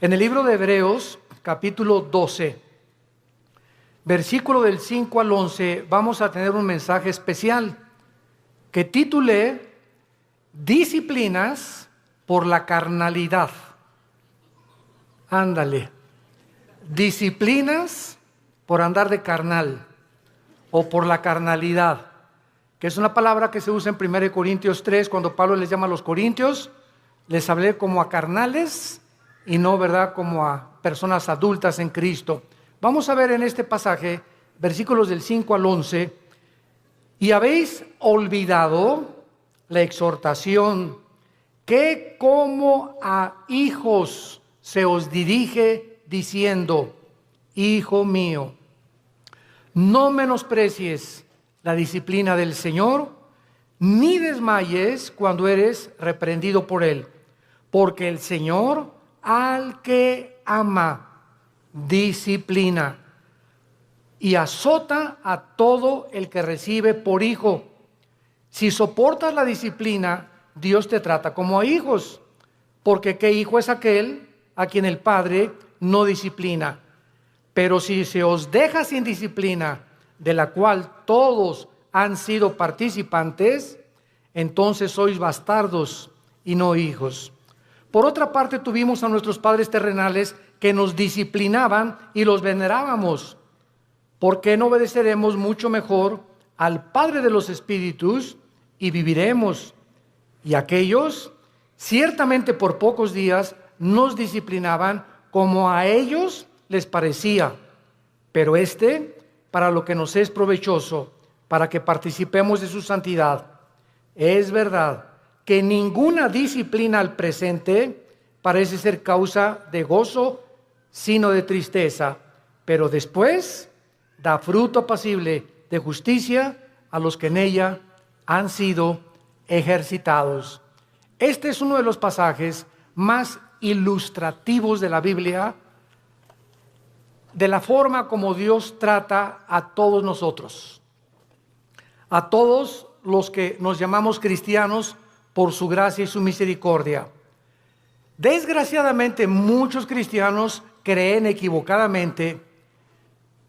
En el libro de Hebreos, capítulo 12, versículo del 5 al 11, vamos a tener un mensaje especial que titulé Disciplinas por la carnalidad. Ándale, disciplinas por andar de carnal o por la carnalidad, que es una palabra que se usa en 1 Corintios 3, cuando Pablo les llama a los corintios, les hablé como a carnales y no, ¿verdad?, como a personas adultas en Cristo. Vamos a ver en este pasaje, versículos del 5 al 11, y habéis olvidado la exhortación que como a hijos se os dirige diciendo, Hijo mío, no menosprecies la disciplina del Señor, ni desmayes cuando eres reprendido por Él, porque el Señor al que ama disciplina y azota a todo el que recibe por hijo. Si soportas la disciplina, Dios te trata como a hijos, porque ¿qué hijo es aquel a quien el Padre no disciplina? Pero si se os deja sin disciplina, de la cual todos han sido participantes, entonces sois bastardos y no hijos. Por otra parte, tuvimos a nuestros padres terrenales que nos disciplinaban y los venerábamos. ¿Por qué no obedeceremos mucho mejor al Padre de los Espíritus y viviremos? Y aquellos, ciertamente por pocos días, nos disciplinaban como a ellos les parecía, pero para lo que nos es provechoso, para que participemos de su santidad. Es verdad que ninguna disciplina al presente parece ser causa de gozo, sino de tristeza, pero después da fruto apacible de justicia a los que en ella han sido ejercitados. Este es uno de los pasajes más ilustrativos de la Biblia, de la forma como Dios trata a todos nosotros, a todos los que nos llamamos cristianos por su gracia y su misericordia. Desgraciadamente, muchos cristianos creen equivocadamente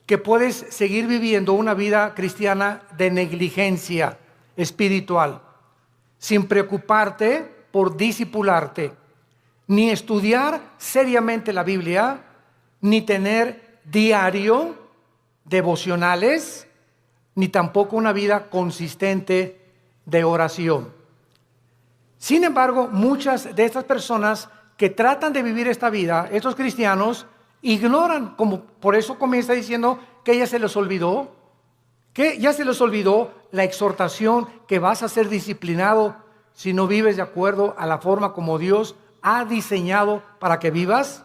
que puedes seguir viviendo una vida cristiana de negligencia espiritual, sin preocuparte por discipularte, ni estudiar seriamente la Biblia, ni tener diario devocionales, ni tampoco una vida consistente de oración. Sin embargo, muchas de estas personas que tratan de vivir esta vida, estos cristianos, ignoran, como por eso comienza diciendo que ya se les olvidó, la exhortación que vas a ser disciplinado si no vives de acuerdo a la forma como Dios ha diseñado para que vivas.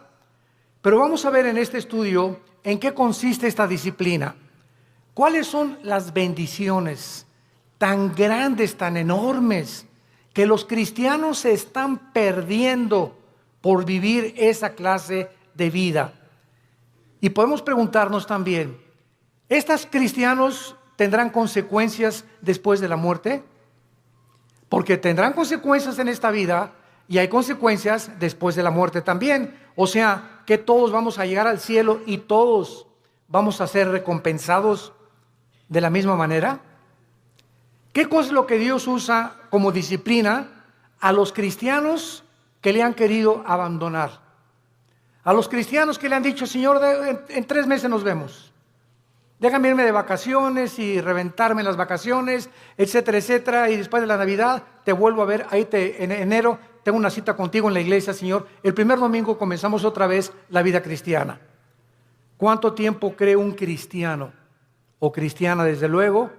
Pero vamos a ver en este estudio en qué consiste esta disciplina. ¿Cuáles son las bendiciones tan grandes, tan enormes, que los cristianos se están perdiendo por vivir esa clase de vida? Y podemos preguntarnos también, ¿estos cristianos tendrán consecuencias después de la muerte? Porque tendrán consecuencias en esta vida y hay consecuencias después de la muerte también. O sea, que todos vamos a llegar al cielo y todos vamos a ser recompensados de la misma manera. ¿Qué cosa es lo que Dios usa como disciplina a los cristianos que le han querido abandonar? A los cristianos que le han dicho, Señor, en 3 meses nos vemos. Déjame irme de vacaciones y reventarme en las vacaciones, etcétera, etcétera. Y después de la Navidad te vuelvo a ver, en enero tengo una cita contigo en la iglesia, Señor. El primer domingo comenzamos otra vez la vida cristiana. ¿Cuánto tiempo cree un cristiano o cristiana, desde luego,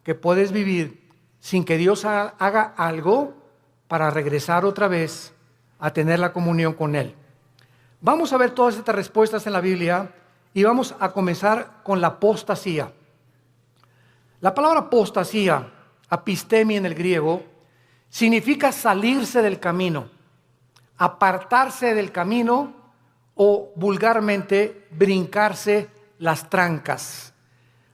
que puedes vivir sin que Dios haga algo para regresar otra vez a tener la comunión con Él? Vamos a ver todas estas respuestas en la Biblia y vamos a comenzar con la apostasía. La palabra apostasía, apistemia en el griego, significa salirse del camino, apartarse del camino o vulgarmente brincarse las trancas.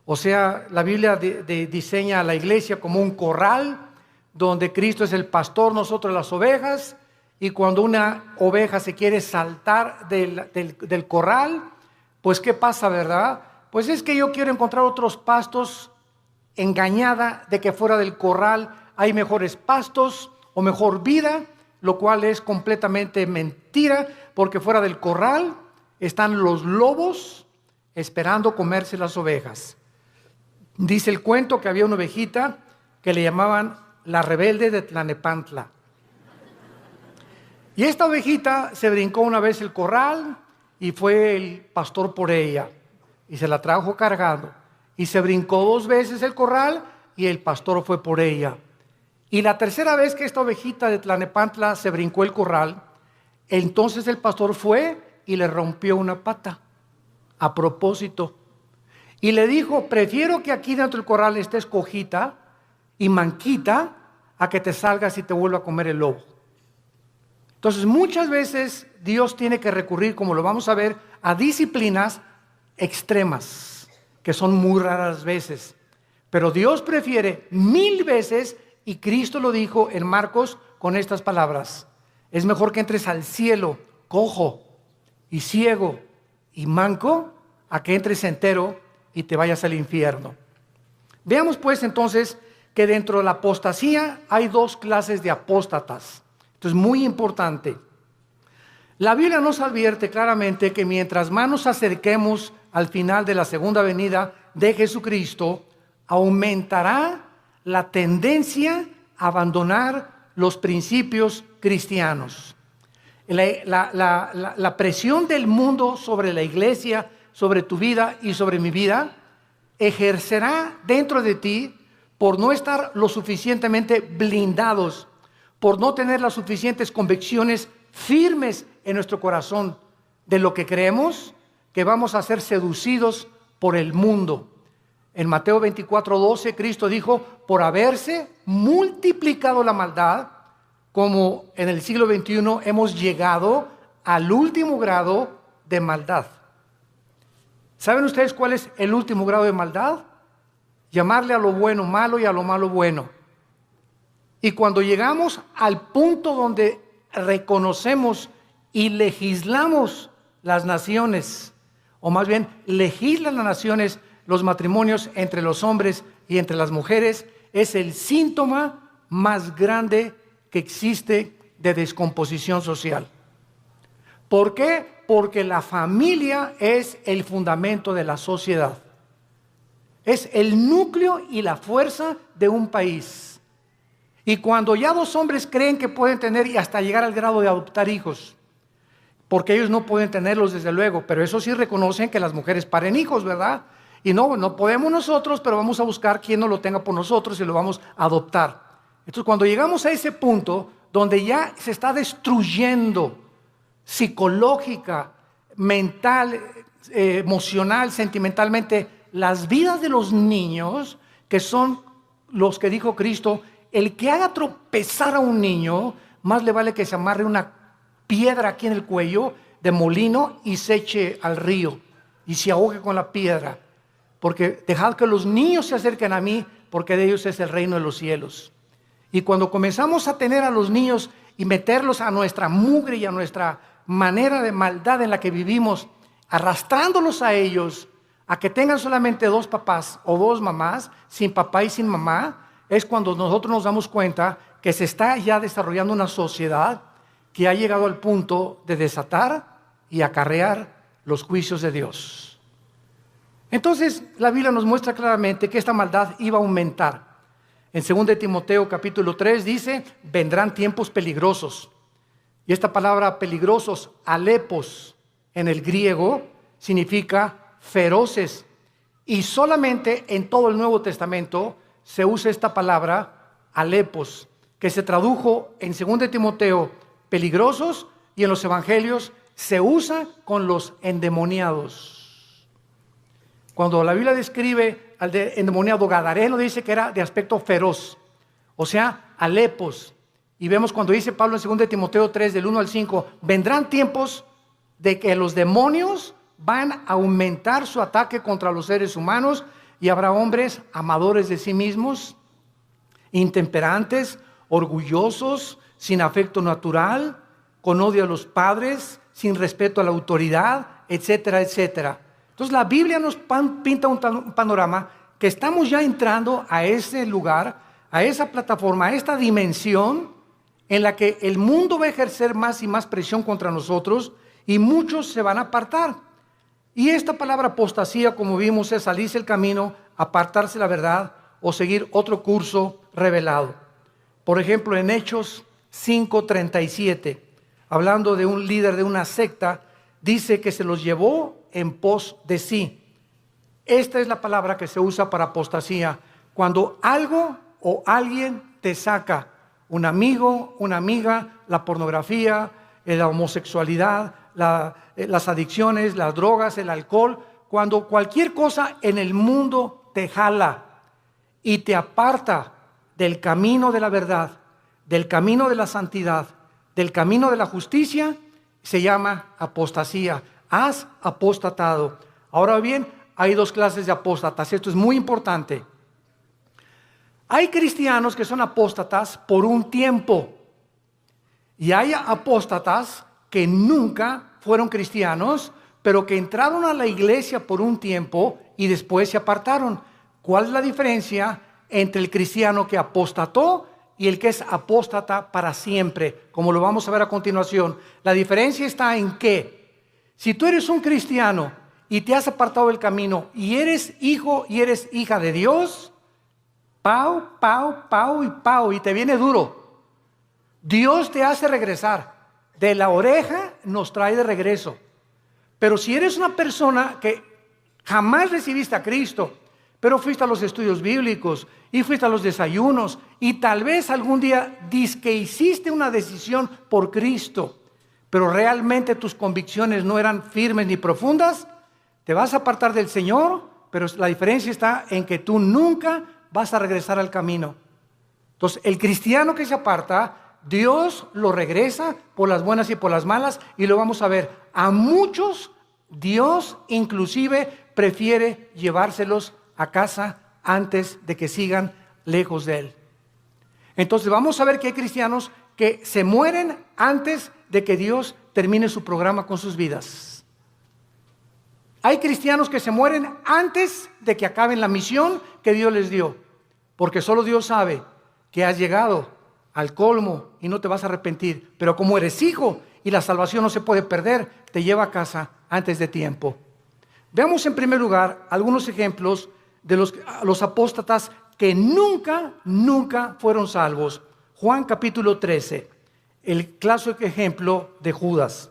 O sea, la Biblia diseña a la iglesia como un corral donde Cristo es el pastor, nosotros las ovejas, y cuando una oveja se quiere saltar del corral, pues ¿qué pasa, verdad? Pues es que yo quiero encontrar otros pastos, engañada de que fuera del corral hay mejores pastos o mejor vida, lo cual es completamente mentira, porque fuera del corral están los lobos esperando comerse las ovejas. Dice el cuento que había una ovejita que le llamaban la rebelde de Tlanepantla. Y esta ovejita se brincó una vez el corral y fue el pastor por ella y se la trajo cargando. Y se brincó 2 veces el corral y el pastor fue por ella. Y la tercera vez que esta ovejita de Tlanepantla se brincó el corral, entonces el pastor fue y le rompió una pata a propósito. Y le dijo: prefiero que aquí dentro del corral estés cojita y manquita a que te salgas y te vuelva a comer el lobo. Entonces muchas veces Dios tiene que recurrir, como lo vamos a ver, a disciplinas extremas, que son muy raras veces. Pero Dios prefiere 1000 veces, y Cristo lo dijo en Marcos con estas palabras: es mejor que entres al cielo cojo y ciego y manco, a que entres entero y te vayas al infierno. Veamos pues entonces que dentro de la apostasía hay 2 clases de apóstatas. Esto es muy importante. La Biblia nos advierte claramente que mientras más nos acerquemos al final de la segunda venida de Jesucristo, aumentará la tendencia a abandonar los principios cristianos. La presión del mundo sobre la iglesia, sobre tu vida y sobre mi vida, ejercerá dentro de ti por no estar lo suficientemente blindados, por no tener las suficientes convicciones firmes en nuestro corazón de lo que creemos, que vamos a ser seducidos por el mundo. En Mateo 24:12, Cristo dijo: por haberse multiplicado la maldad, como en el siglo XXI hemos llegado al último grado de maldad. ¿Saben ustedes cuál es el último grado de maldad? Llamarle a lo bueno malo y a lo malo bueno. Y cuando llegamos al punto donde reconocemos y legislamos las naciones, o más bien legislan las naciones los matrimonios entre los hombres y entre las mujeres, es el síntoma más grande que existe de descomposición social. ¿Por qué? Porque la familia es el fundamento de la sociedad. Es el núcleo y la fuerza de un país. Y cuando ya 2 hombres creen que pueden tener y hasta llegar al grado de adoptar hijos, porque ellos no pueden tenerlos desde luego, pero eso sí reconocen que las mujeres paren hijos, ¿verdad? Y no podemos nosotros, pero vamos a buscar quien no lo tenga por nosotros y lo vamos a adoptar. Entonces cuando llegamos a ese punto donde ya se está destruyendo psicológica, mental, emocional, sentimentalmente las vidas de los niños, que son los que dijo Cristo: el que haga tropezar a un niño, más le vale que se amarre una piedra aquí en el cuello de molino y se eche al río y se ahogue con la piedra, porque dejad que los niños se acerquen a mí, porque de ellos es el reino de los cielos. Y cuando comenzamos a tener a los niños y meterlos a nuestra mugre y a nuestra manera de maldad en la que vivimos, arrastrándolos a ellos a que tengan solamente 2 papás o 2 mamás, sin papá y sin mamá, es cuando nosotros nos damos cuenta que se está ya desarrollando una sociedad que ha llegado al punto de desatar y acarrear los juicios de Dios. Entonces la Biblia nos muestra claramente que esta maldad iba a aumentar. En 2 Timoteo capítulo 3 dice: vendrán tiempos peligrosos. Y esta palabra peligrosos, alepos, en el griego significa feroces. Y solamente en todo el Nuevo Testamento se usa esta palabra alepos, que se tradujo en 2 Timoteo peligrosos, y en los evangelios se usa con los endemoniados. Cuando la Biblia describe al endemoniado gadareno, dice que era de aspecto feroz, o sea, alepos. Y vemos cuando dice Pablo en 2 Timoteo 3, del 1 al 5, vendrán tiempos de que los demonios van a aumentar su ataque contra los seres humanos, y habrá hombres amadores de sí mismos, intemperantes, orgullosos, sin afecto natural, con odio a los padres, sin respeto a la autoridad, etcétera, etcétera. Entonces la Biblia nos pinta un panorama que estamos ya entrando a ese lugar, a esa plataforma, a esta dimensión en la que el mundo va a ejercer más y más presión contra nosotros y muchos se van a apartar. Y esta palabra apostasía, como vimos, es salirse del camino, apartarse de la verdad o seguir otro curso revelado. Por ejemplo, en Hechos 5:37, hablando de un líder de una secta, dice que se los llevó en pos de sí. Esta es la palabra que se usa para apostasía, cuando algo o alguien te saca, un amigo, una amiga, la pornografía, la homosexualidad, las adicciones, las drogas, el alcohol, cuando cualquier cosa en el mundo te jala y te aparta del camino de la verdad, del camino de la santidad, del camino de la justicia, se llama apostasía. Has apostatado. Ahora bien, hay dos clases de apóstatas. Esto es muy importante. Hay cristianos que son apóstatas por un tiempo y hay apóstatas que nunca fueron cristianos, pero que entraron a la iglesia por un tiempo y después se apartaron. ¿Cuál es la diferencia entre el cristiano que apostató y el que es apóstata para siempre? Como lo vamos a ver a continuación. La diferencia está en que si tú eres un cristiano y te has apartado del camino y eres hijo y eres hija de Dios, pau, pau, pau y pau, y te viene duro. Dios te hace regresar. De la oreja nos trae de regreso. Pero si eres una persona que jamás recibiste a Cristo, pero fuiste a los estudios bíblicos y fuiste a los desayunos y tal vez algún día que hiciste una decisión por Cristo, pero realmente tus convicciones no eran firmes ni profundas, te vas a apartar del Señor, pero la diferencia está en que tú nunca vas a regresar al camino. Entonces, el cristiano que se aparta, Dios lo regresa por las buenas y por las malas, y lo vamos a ver. A muchos Dios inclusive prefiere llevárselos a casa antes de que sigan lejos de Él. Entonces vamos a ver que hay cristianos que se mueren antes de que Dios termine su programa con sus vidas. Hay cristianos que se mueren antes de que acaben la misión que Dios les dio, porque solo Dios sabe que has llegado al colmo y no te vas a arrepentir, pero como eres hijo y la salvación no se puede perder, te lleva a casa antes de tiempo. Veamos en primer lugar algunos ejemplos de los apóstatas que nunca fueron salvos. Juan capítulo 13, el clásico ejemplo de Judas.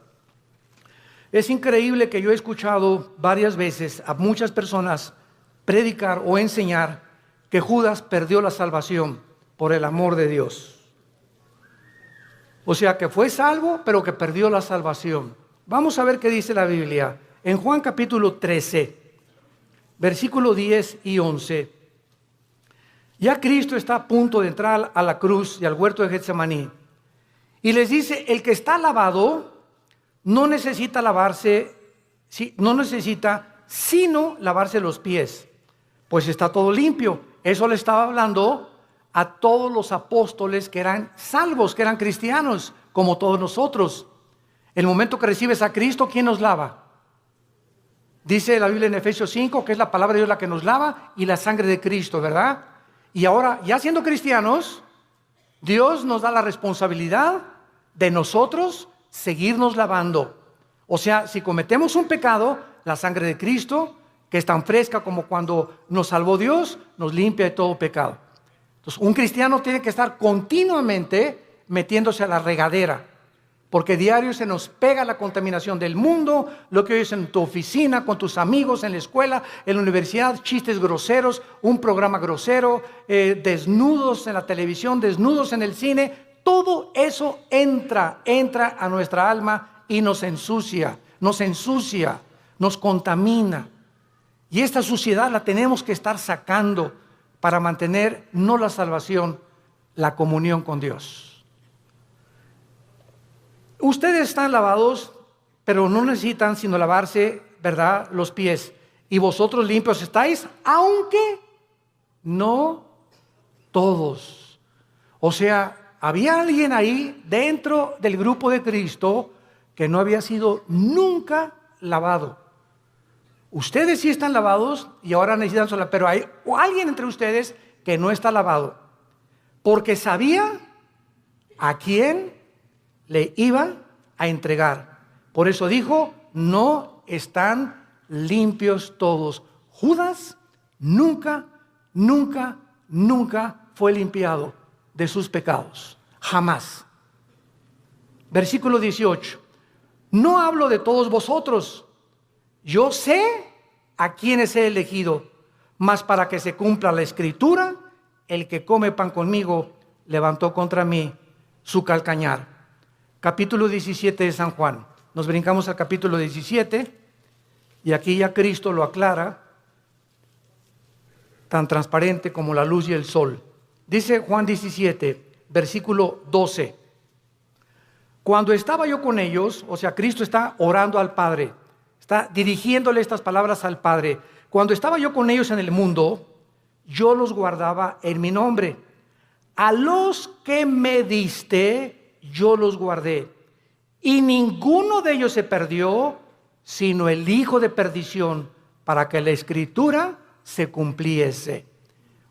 Es increíble que yo he escuchado varias veces a muchas personas predicar o enseñar que Judas perdió la salvación por el amor de Dios. O sea, que fue salvo, pero que perdió la salvación. Vamos a ver qué dice la Biblia. En Juan capítulo 13, versículo 10 y 11. Ya Cristo está a punto de entrar a la cruz y al huerto de Getsemaní. Y les dice, el que está lavado no necesita lavarse, no necesita sino lavarse los pies, pues está todo limpio. Eso le estaba hablando a todos los apóstoles que eran salvos, que eran cristianos, como todos nosotros. El momento que recibes a Cristo, ¿quién nos lava? Dice la Biblia en Efesios 5 que es la palabra de Dios la que nos lava y la sangre de Cristo, ¿verdad? Y ahora, ya siendo cristianos, Dios nos da la responsabilidad de nosotros seguirnos lavando. O sea, si cometemos un pecado, la sangre de Cristo, que es tan fresca como cuando nos salvó Dios, nos limpia de todo pecado. Entonces, un cristiano tiene que estar continuamente metiéndose a la regadera, porque diario se nos pega la contaminación del mundo, lo que oyes en tu oficina, con tus amigos, en la escuela, en la universidad, chistes groseros, un programa grosero, desnudos en la televisión, desnudos en el cine. Todo eso entra a nuestra alma y nos ensucia, nos contamina. Y esta suciedad la tenemos que estar sacando para mantener no la salvación, la comunión con Dios. Ustedes están lavados, pero no necesitan sino lavarse, ¿verdad?, los pies. Y vosotros limpios estáis, aunque no todos. O sea, había alguien ahí dentro del grupo de Cristo que no había sido nunca lavado. Ustedes sí están lavados y ahora necesitan sola, pero hay alguien entre ustedes que no está lavado, porque sabía a quién le iba a entregar. Por eso dijo, no están limpios todos. Judas nunca fue limpiado de sus pecados, jamás. Versículo 18, no hablo de todos vosotros, yo sé a quienes he elegido, mas para que se cumpla la escritura, el que come pan conmigo levantó contra mí su calcañar. Capítulo 17 de San Juan. Nos brincamos al capítulo 17 y aquí ya Cristo lo aclara, tan transparente como la luz y el sol. Dice Juan 17, versículo 12. Cuando estaba yo con ellos, o sea, Cristo está orando al Padre, está dirigiéndole estas palabras al Padre. Cuando estaba yo con ellos en el mundo, yo los guardaba en mi nombre. A los que me diste, yo los guardé. Y ninguno de ellos se perdió, sino el hijo de perdición, para que la escritura se cumpliese.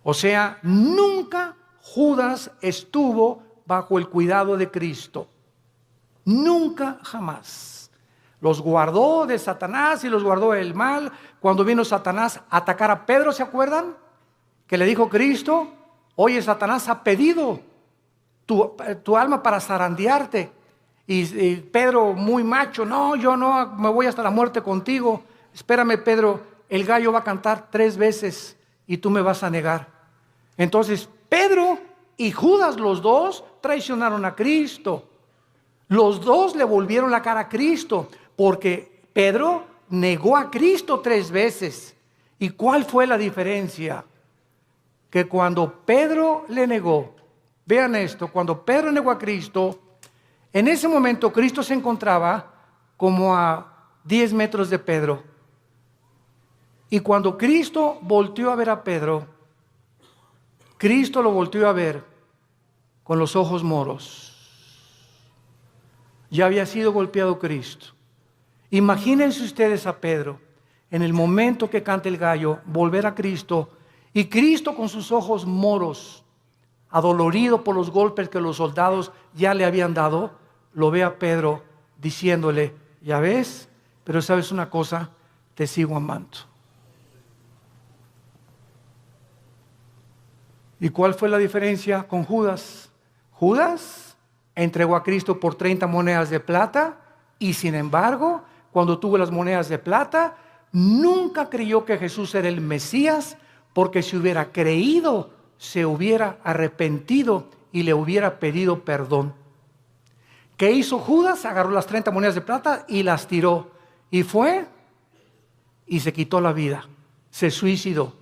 O sea, nunca Judas estuvo bajo el cuidado de Cristo. Nunca, jamás. Los guardó de Satanás y los guardó del mal. Cuando vino Satanás a atacar a Pedro, ¿se acuerdan? Que le dijo Cristo, oye, Satanás ha pedido tu alma para zarandearte. Y Pedro, muy macho, no, yo no, me voy hasta la muerte contigo. Espérame, Pedro, el gallo va a cantar 3 veces y tú me vas a negar. Entonces, Pedro y Judas, los dos, traicionaron a Cristo. Los dos le volvieron la cara a Cristo, porque Pedro negó a Cristo 3 veces. ¿Y cuál fue la diferencia? Que cuando Pedro le negó, vean esto, cuando Pedro negó a Cristo, en ese momento Cristo se encontraba como a 10 metros de Pedro. Y cuando Cristo volteó a ver a Pedro, Cristo lo volteó a ver con los ojos moros. Ya había sido golpeado Cristo. Imagínense ustedes a Pedro, en el momento que canta el gallo, volver a Cristo, y Cristo con sus ojos moros, adolorido por los golpes que los soldados ya le habían dado, lo ve a Pedro diciéndole, ya ves, pero sabes una cosa, te sigo amando. ¿Y cuál fue la diferencia con Judas? Judas entregó a Cristo por 30 monedas de plata y sin embargo, cuando tuvo las monedas de plata, nunca creyó que Jesús era el Mesías, porque si hubiera creído, se hubiera arrepentido y le hubiera pedido perdón. ¿Qué hizo Judas? Agarró las 30 monedas de plata y las tiró. Y fue y se quitó la vida. Se suicidó.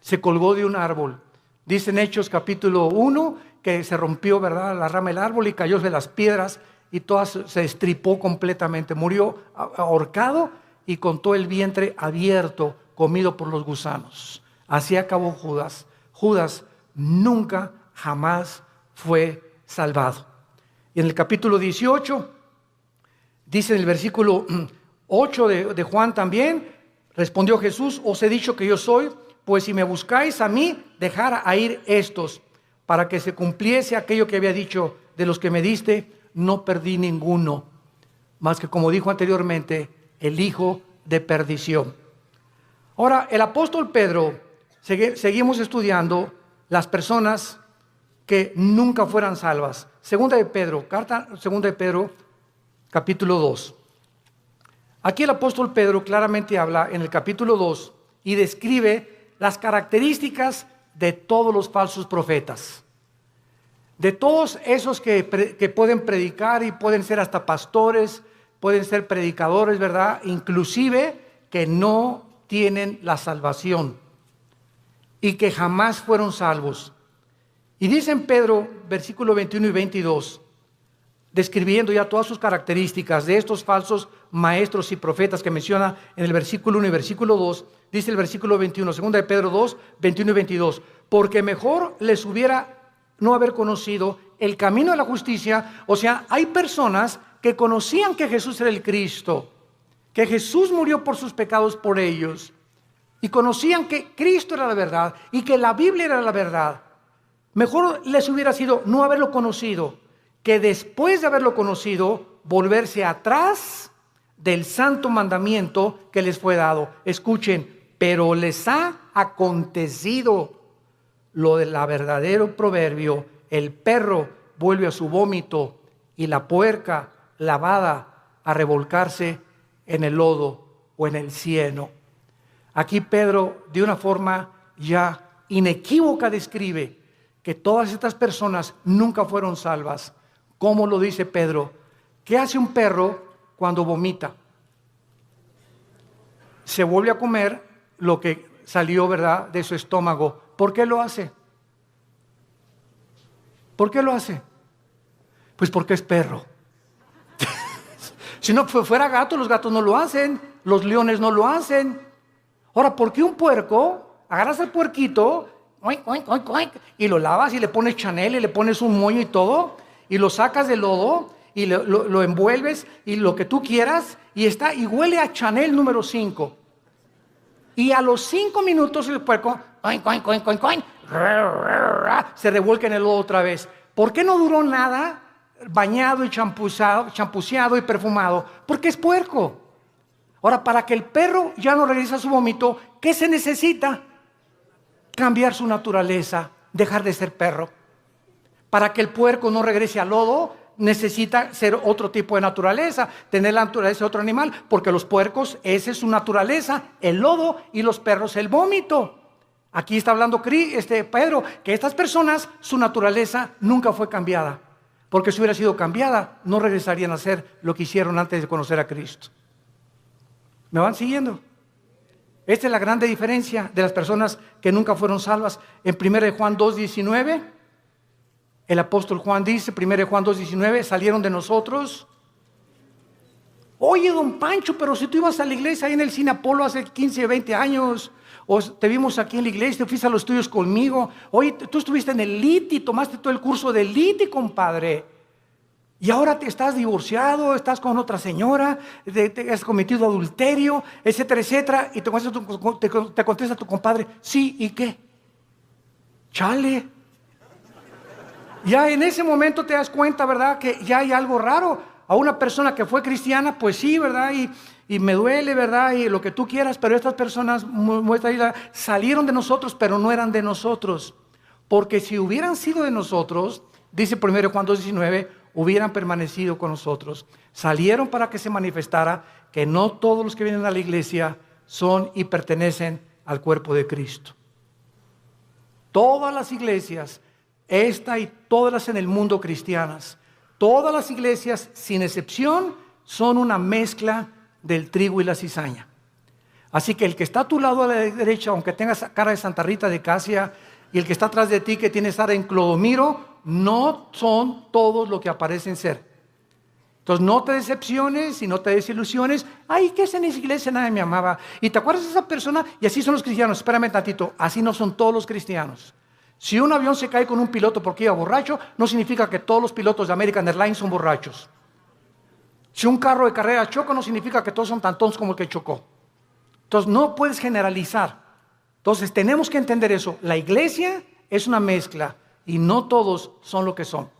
Se colgó de un árbol. Dice en Hechos capítulo 1 que se rompió, ¿verdad?, la rama del árbol y cayó de las piedras y todas se estripó completamente. Murió ahorcado y con todo el vientre abierto, comido por los gusanos. Así acabó Judas. Judas nunca, jamás fue salvado. Y en el capítulo 18, dice en el versículo 8 de Juan también, respondió Jesús, os he dicho que yo soy, pues si me buscáis a mí, dejad a ir estos, para que se cumpliese aquello que había dicho, de los que me diste, no perdí ninguno, más que como dijo anteriormente, el hijo de perdición. Ahora, el apóstol Pedro, seguimos estudiando las personas que nunca fueran salvas. Segunda de Pedro, capítulo 2. Aquí el apóstol Pedro claramente habla en el capítulo 2 y describe las características de todos los falsos profetas. De todos esos que pueden predicar y pueden ser hasta pastores, pueden ser predicadores, ¿verdad? Inclusive que no tienen la salvación y que jamás fueron salvos. Y dice en Pedro, versículo 21 y 22, describiendo ya todas sus características de estos falsos maestros y profetas que menciona en el versículo 1 y versículo 2, dice el versículo 21, segunda de Pedro 2, 21 y 22, porque mejor les hubiera no haber conocido el camino de la justicia. O sea, hay personas que conocían que Jesús era el Cristo, que Jesús murió por sus pecados por ellos, y conocían que Cristo era la verdad y que la Biblia era la verdad. Mejor les hubiera sido no haberlo conocido, que después de haberlo conocido, volverse atrás del santo mandamiento que les fue dado. Escuchen, pero les ha acontecido lo del verdadero proverbio: el perro vuelve a su vómito y la puerca lavada a revolcarse en el lodo o en el cieno. Aquí Pedro, de una forma ya inequívoca, describe que todas estas personas nunca fueron salvas. ¿Cómo lo dice Pedro? ¿Qué hace un perro cuando vomita? Se vuelve a comer lo que salió, ¿verdad?, de su estómago. ¿Por qué lo hace? ¿Por qué lo hace? Pues porque es perro. Si no fuera gato, los gatos no lo hacen, los leones no lo hacen. Ahora, ¿por qué un puerco? Agarras al puerquito, oink, oink, oink, oink, y lo lavas y le pones Chanel y le pones un moño y todo, y lo sacas del lodo y lo envuelves y lo que tú quieras, y está y huele a Chanel número 5. Y a los 5 minutos el puerco oink, oink, oink, oink, oink, se revuelca en el lodo otra vez. ¿Por qué no duró nada bañado y champuceado y perfumado? Porque es puerco. Ahora, para que el perro ya no regrese a su vómito, ¿qué se necesita? Cambiar su naturaleza, dejar de ser perro. Para que el puerco no regrese al lodo, necesita ser otro tipo de naturaleza, tener la naturaleza de otro animal, porque los puercos, esa es su naturaleza, el lodo, y los perros el vómito. Aquí está hablando Pedro, que estas personas, su naturaleza nunca fue cambiada, porque si hubiera sido cambiada, no regresarían a hacer lo que hicieron antes de conocer a Cristo. ¿Me van siguiendo? Esta es la grande diferencia de las personas que nunca fueron salvas. En 1 Juan 2:19, el apóstol Juan dice, 1 Juan 2:19, salieron de nosotros. Oye, don Pancho, pero si tú ibas a la iglesia ahí en el Cine Apolo hace 15, 20 años, o te vimos aquí en la iglesia, te fuiste a los estudios conmigo. Oye, tú estuviste en el LITI, tomaste todo el curso del LITI, compadre. Y ahora te estás divorciado, estás con otra señora, te has cometido adulterio, etcétera, etcétera. Y te contesta tu compadre, sí, ¿y qué? Chale. Ya en ese momento te das cuenta, ¿verdad?, que ya hay algo raro. A una persona que fue cristiana, pues sí, ¿verdad? Y me duele, ¿verdad? Y lo que tú quieras, pero estas personas salieron de nosotros, pero no eran de nosotros. Porque si hubieran sido de nosotros, dice 1 Juan 2:19, hubieran permanecido con nosotros. Salieron para que se manifestara que no todos los que vienen a la iglesia son y pertenecen al cuerpo de Cristo. Todas las iglesias, esta y todas las en el mundo cristianas, todas las iglesias sin excepción son una mezcla del trigo y la cizaña. Así que el que está a tu lado a la derecha, aunque tengas cara de Santa Rita de Casia, y el que está atrás de ti que tiene cara en Clodomiro, no son todos lo que aparecen ser. Entonces no te decepciones y no te desilusiones. Ay, ¿qué es en esa iglesia? Nadie me amaba. ¿Y te acuerdas de esa persona? Y así son los cristianos. Espérame tantito, así no son todos los cristianos. Si un avión se cae con un piloto porque iba borracho, no significa que todos los pilotos de American Airlines son borrachos. Si un carro de carrera choca, no significa que todos son tan tontos como el que chocó. Entonces no puedes generalizar. Entonces tenemos que entender eso. La iglesia es una mezcla y no todos son lo que son.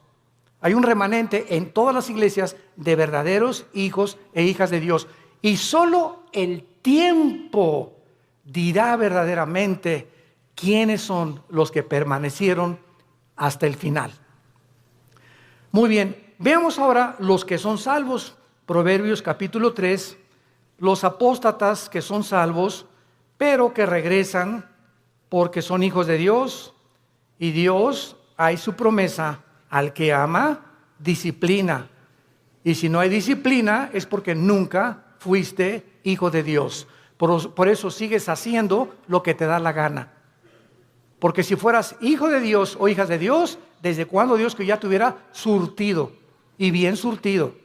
Hay un remanente en todas las iglesias de verdaderos hijos e hijas de Dios. Y solo el tiempo dirá verdaderamente quiénes son los que permanecieron hasta el final. Muy bien, veamos ahora los que son salvos. Proverbios capítulo 3, los apóstatas que son salvos, pero que regresan porque son hijos de Dios, y Dios, hay su promesa, al que ama, disciplina. Y si no hay disciplina es porque nunca fuiste hijo de Dios. Por eso sigues haciendo lo que te da la gana. Porque si fueras hijo de Dios o hijas de Dios, ¿desde cuándo Dios que ya te hubiera surtido? Y bien surtido.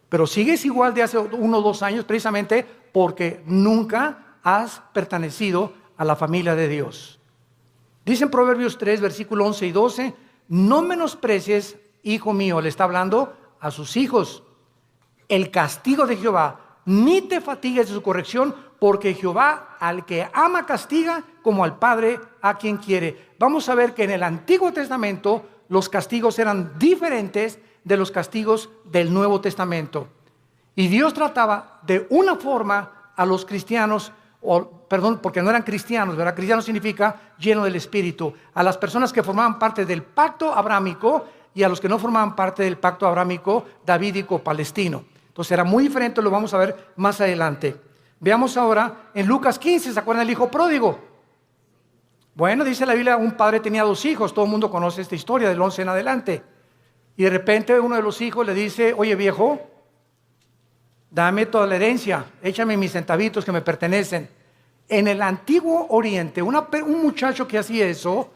Pero sigues igual de hace 1 o 2 años precisamente porque nunca has pertenecido a la familia de Dios. Dice en Proverbios 3, versículo 11 y 12, no menosprecies hijo mío, le está hablando a sus hijos. El castigo de Jehová, ni te fatigues de su corrección, porque Jehová al que ama castiga, como al padre a quien quiere. Vamos a ver que en el Antiguo Testamento los castigos eran diferentes de los castigos del Nuevo Testamento. Y Dios trataba de una forma a los cristianos, porque no eran cristianos, ¿verdad? Cristiano significa lleno del Espíritu. A las personas que formaban parte del pacto abrámico y a los que no formaban parte del pacto abrámico davídico palestino. Entonces era muy diferente, lo vamos a ver más adelante. Veamos ahora en Lucas 15, ¿se acuerdan del hijo pródigo? Bueno, dice la Biblia, un padre tenía 2 hijos, todo el mundo conoce esta historia del 11 en adelante. Y de repente uno de los hijos le dice, oye viejo, dame toda la herencia, échame mis centavitos que me pertenecen. En el antiguo Oriente, un muchacho que hacía eso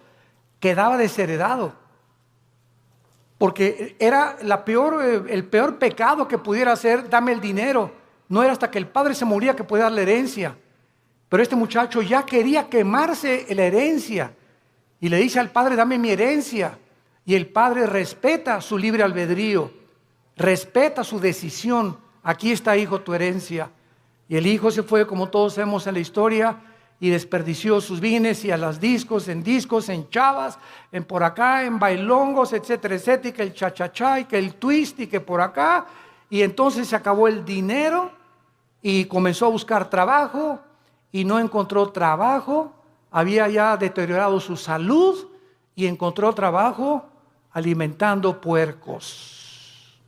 quedaba desheredado. Porque era el peor pecado que pudiera hacer, dame el dinero. No era hasta que el padre se moría que podía dar la herencia. Pero este muchacho ya quería quemarse la herencia. Y le dice al padre, dame mi herencia. Y el padre respeta su libre albedrío, respeta su decisión. Aquí está, hijo, tu herencia. Y el hijo se fue, como todos sabemos en la historia, y desperdició sus bienes y a las discos, en chavas, en por acá, en bailongos, etcétera, etcétera, y que el cha-cha-cha, y que el twist, y que por acá. Y entonces se acabó el dinero y comenzó a buscar trabajo y no encontró trabajo. Había ya deteriorado su salud y encontró trabajo alimentando puercos.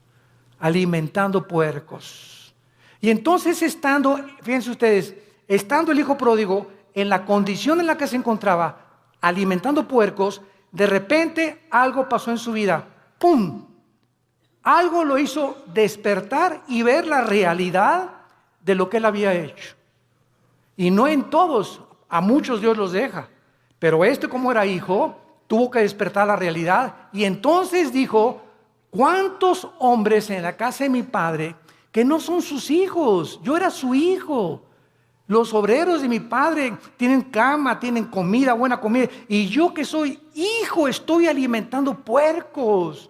Alimentando puercos. Y entonces fíjense ustedes, estando el hijo pródigo en la condición en la que se encontraba, alimentando puercos, de repente algo pasó en su vida. ¡Pum! Algo lo hizo despertar y ver la realidad de lo que él había hecho. Y no en todos, a muchos Dios los deja. Pero como era hijo, tuvo que despertar la realidad. Y entonces dijo, ¿cuántos hombres en la casa de mi padre que no son sus hijos? Yo era su hijo. Los obreros de mi padre tienen cama, tienen comida, buena comida. Y yo que soy hijo estoy alimentando puercos.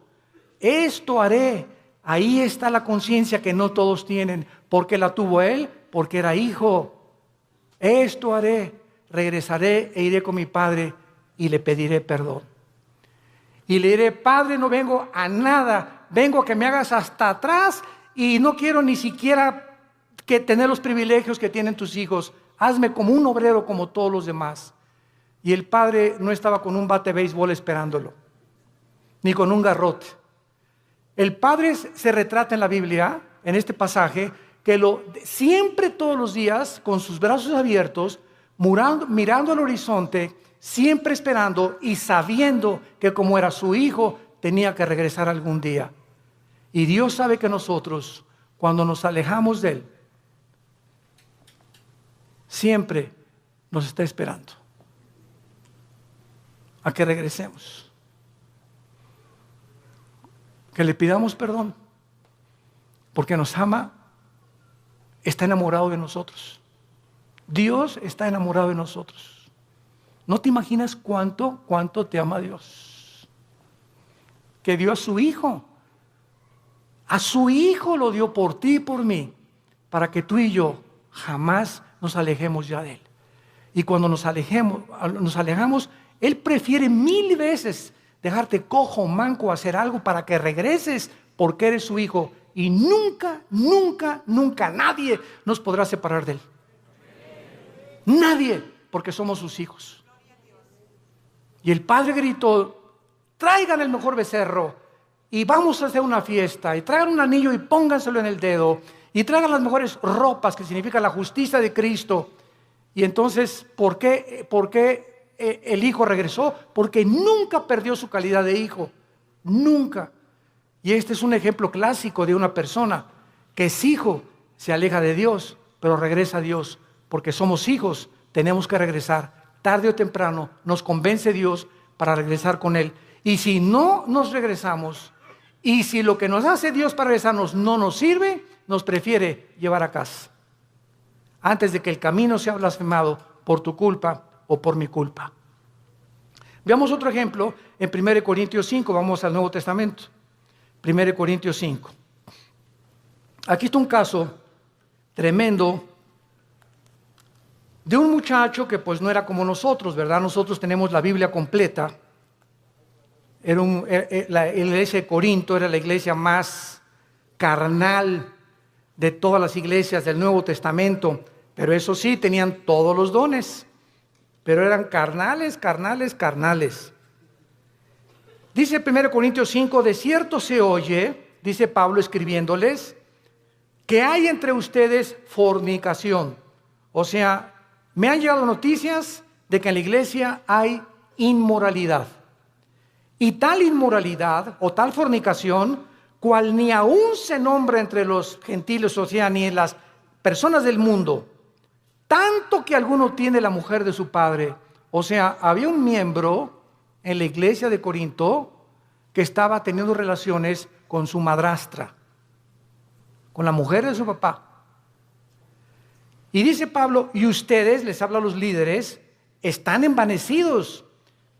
Esto haré. Ahí está la conciencia que no todos tienen. ¿Por qué la tuvo él? Porque era hijo. Esto haré. Regresaré e iré con mi padre y le pediré perdón. Y le diré, padre, no vengo a nada. Vengo a que me hagas hasta atrás y no quiero ni siquiera que tener los privilegios que tienen tus hijos. Hazme como un obrero como todos los demás. Y el padre no estaba con un bate de béisbol esperándolo, ni con un garrote. El padre se retrata en la Biblia, en este pasaje, que siempre todos los días, con sus brazos abiertos, mirando al horizonte, siempre esperando y sabiendo que como era su hijo, tenía que regresar algún día. Y Dios sabe que nosotros, cuando nos alejamos de Él, siempre nos está esperando a que regresemos, que le pidamos perdón, porque nos ama, está enamorado de nosotros. Dios está enamorado de nosotros. No te imaginas cuánto te ama Dios, que dio a su hijo. A su hijo lo dio por ti y por mí, para que tú y yo jamás nos alejemos ya de Él. Y cuando nos alejamos, Él prefiere 1000 veces dejarte cojo, manco, hacer algo para que regreses, porque eres su hijo. Y nunca, nunca, nunca nadie nos podrá separar de Él. Nadie, porque somos sus hijos. Y el padre gritó, traigan el mejor becerro y vamos a hacer una fiesta, y traigan un anillo y pónganselo en el dedo, y traigan las mejores ropas, que significa la justicia de Cristo. Y entonces, ¿por qué el hijo regresó? Porque nunca perdió su calidad de hijo, nunca. Y este es un ejemplo clásico de una persona que es hijo, se aleja de Dios, pero regresa a Dios, porque somos hijos, tenemos que regresar. Tarde o temprano nos convence Dios para regresar con Él. Y si no nos regresamos, y si lo que nos hace Dios para regresarnos no nos sirve, nos prefiere llevar a casa, antes de que el camino sea blasfemado por tu culpa o por mi culpa. Veamos otro ejemplo en 1 Corintios 5, vamos al Nuevo Testamento. 1 Corintios 5. Aquí está un caso tremendo de un muchacho que pues no era como nosotros, ¿verdad? Nosotros tenemos la Biblia completa. La iglesia de Corinto era la iglesia más carnal de todas las iglesias del Nuevo Testamento, pero eso sí, tenían todos los dones, pero eran carnales. Dice 1 Corintios 5, de cierto se oye, dice Pablo escribiéndoles, que hay entre ustedes fornicación. O sea, me han llegado noticias de que en la iglesia hay inmoralidad. Y tal inmoralidad o tal fornicación, cual ni aún se nombra entre los gentiles, o sea, ni en las personas del mundo, tanto que alguno tiene la mujer de su padre. O sea, había un miembro en la iglesia de Corinto que estaba teniendo relaciones con su madrastra, con la mujer de su papá. Y dice Pablo, y ustedes, les habla a los líderes, están envanecidos.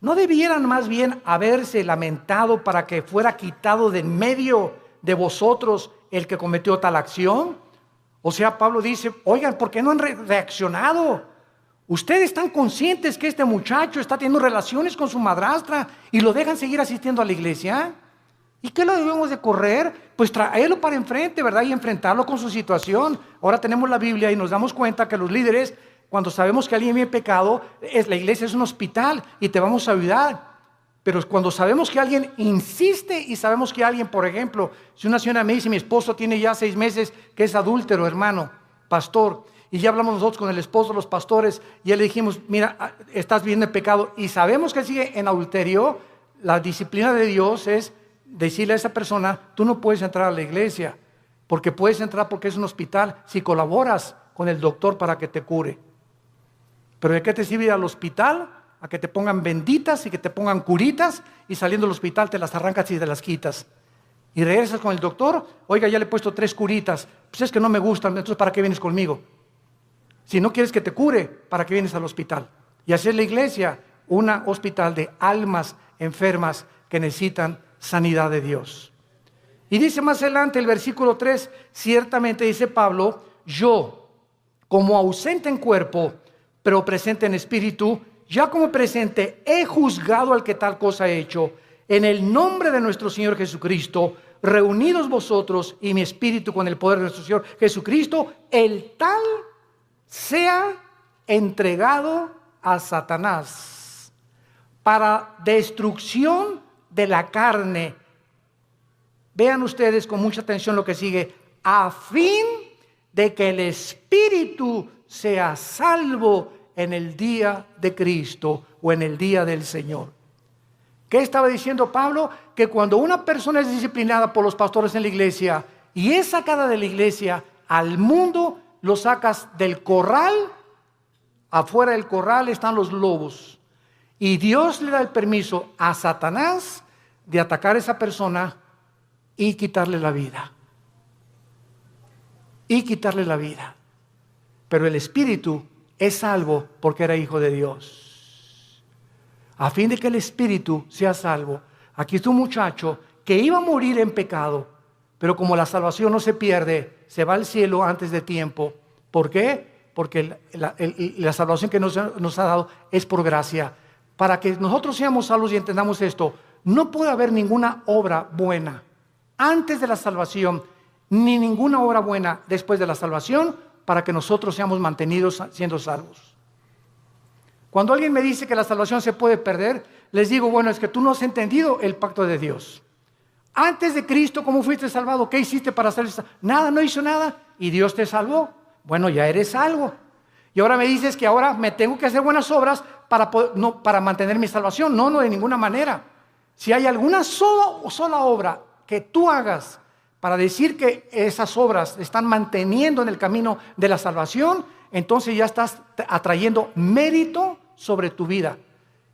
¿No debieran más bien haberse lamentado para que fuera quitado de en medio de vosotros el que cometió tal acción? O sea, Pablo dice, oigan, ¿por qué no han reaccionado? Ustedes están conscientes que este muchacho está teniendo relaciones con su madrastra y lo dejan seguir asistiendo a la iglesia. ¿Y qué lo debemos de correr? Pues traerlo para enfrente, ¿verdad? Y enfrentarlo con su situación. Ahora tenemos la Biblia y nos damos cuenta que los líderes, cuando sabemos que alguien viene pecado, la iglesia es un hospital y te vamos a ayudar. Pero cuando sabemos que alguien insiste y sabemos que alguien, por ejemplo, si una señora me dice, mi esposo tiene ya 6 meses que es adúltero, hermano, pastor, y ya hablamos nosotros con el esposo, los pastores, y ya le dijimos, mira, estás viviendo en pecado, y sabemos que sigue en adulterio, la disciplina de Dios es decirle a esa persona, tú no puedes entrar a la iglesia, porque puedes entrar porque es un hospital, si colaboras con el doctor para que te cure. Pero ¿de qué te sirve ir al hospital? A que te pongan benditas y que te pongan curitas, y saliendo del hospital te las arrancas y te las quitas. Y regresas con el doctor, oiga, ya le he puesto 3 curitas, pues es que no me gustan, entonces ¿para qué vienes conmigo? Si no quieres que te cure, ¿para qué vienes al hospital? Y así es la iglesia, un hospital de almas enfermas que necesitan sanidad de Dios. Y dice más adelante el versículo 3, ciertamente dice Pablo, yo, como ausente en cuerpo, pero presente en espíritu, ya como presente he juzgado al que tal cosa ha hecho, en el nombre de nuestro Señor Jesucristo, reunidos vosotros y mi espíritu con el poder de nuestro Señor Jesucristo, el tal sea entregado a Satanás para destrucción de la carne. Vean ustedes con mucha atención lo que sigue, a fin de que el espíritu sea salvo en el día de Cristo o en el día del Señor. ¿Qué estaba diciendo Pablo? Que cuando una persona es disciplinada por los pastores en la iglesia y es sacada de la iglesia al mundo, lo sacas del corral. Afuera del corral están los lobos. Y Dios le da el permiso a Satanás de atacar a esa persona y quitarle la vida. Y quitarle la vida. Pero el espíritu es salvo porque era hijo de Dios. A fin de que el espíritu sea salvo. Aquí está un muchacho que iba a morir en pecado, pero como la salvación no se pierde, se va al cielo antes de tiempo. ¿Por qué? Porque la salvación que nos ha dado es por gracia. Para que nosotros seamos salvos y entendamos esto, no puede haber ninguna obra buena antes de la salvación, ni ninguna obra buena después de la salvación, para que nosotros seamos mantenidos siendo salvos. Cuando alguien me dice que la salvación se puede perder, les digo, bueno, es que tú no has entendido el pacto de Dios. Antes de Cristo, ¿cómo fuiste salvado? ¿Qué hiciste para ser salvo? Nada, no hizo nada, y Dios te salvó. Bueno, ya eres salvo. Y ahora me dices que ahora me tengo que hacer buenas obras para mantener mi salvación. No, de ninguna manera. Si hay alguna sola obra que tú hagas para decir que esas obras están manteniendo en el camino de la salvación, entonces ya estás atrayendo mérito sobre tu vida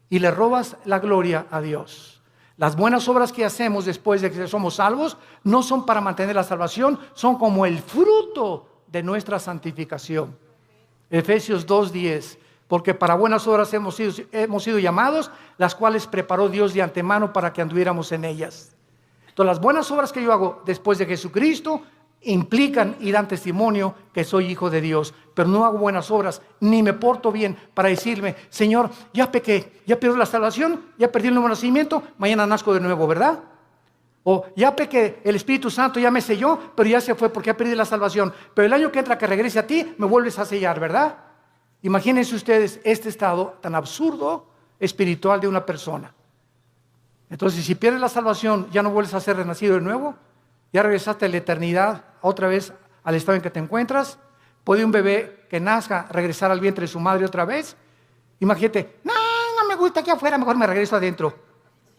y le robas la gloria a Dios. Las buenas obras que hacemos después de que somos salvos no son para mantener la salvación, son como el fruto de nuestra santificación. Efesios 2:10, porque para buenas obras hemos sido llamados, las cuales preparó Dios de antemano para que anduviéramos en ellas. Entonces las buenas obras que yo hago después de Jesucristo implican y dan testimonio que soy hijo de Dios, pero no hago buenas obras, ni me porto bien para decirme, Señor, ya pequé, ya perdí la salvación, ya perdí el nuevo nacimiento, mañana nazco de nuevo, ¿verdad? O ya pequé, el Espíritu Santo ya me selló, pero ya se fue porque ya perdí la salvación, pero el año que entra que regrese a ti, me vuelves a sellar, ¿verdad? Imagínense ustedes este estado tan absurdo espiritual de una persona. Entonces, si pierdes la salvación, ya no vuelves a ser renacido de nuevo, ya regresaste a la eternidad, otra vez al estado en que te encuentras. ¿Puede un bebé que nazca regresar al vientre de su madre otra vez? Imagínate, no me gusta aquí afuera, mejor me regreso adentro.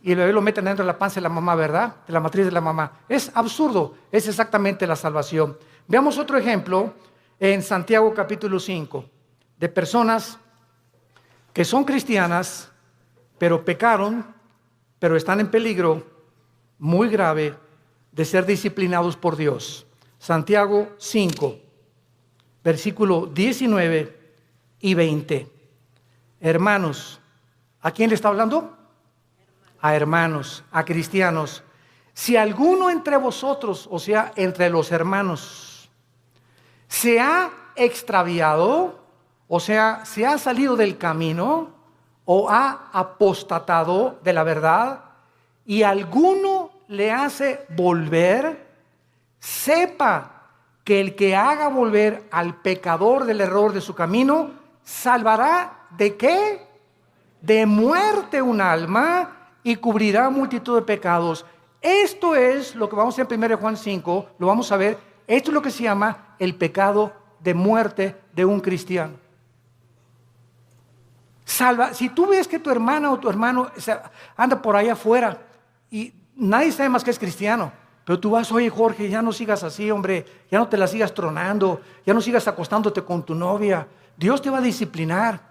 Y el bebé lo meten dentro de la panza de la mamá, ¿verdad? De la matriz de la mamá. Es absurdo, es exactamente la salvación. Veamos otro ejemplo en Santiago capítulo 5, de personas que son cristianas, pero pecaron, pero están en peligro muy grave de ser disciplinados por Dios. Santiago 5, versículo 19 y 20. Hermanos, ¿a quién le está hablando? A hermanos, a cristianos. Si alguno entre vosotros, o sea, entre los hermanos, se ha extraviado, o sea, se ha salido del camino, o ha apostatado de la verdad, y alguno le hace volver, sepa que el que haga volver al pecador del error de su camino, salvará ¿de qué? De muerte un alma y cubrirá multitud de pecados. Esto es lo que vamos a ver en 1 Juan 5, lo vamos a ver, esto es lo que se llama el pecado de muerte de un cristiano. Si tú ves que tu hermana o tu hermano anda por ahí afuera y nadie sabe más que es cristiano, pero tú vas, oye Jorge, ya no sigas así, hombre, ya no te la sigas tronando, ya no sigas acostándote con tu novia, Dios te va a disciplinar.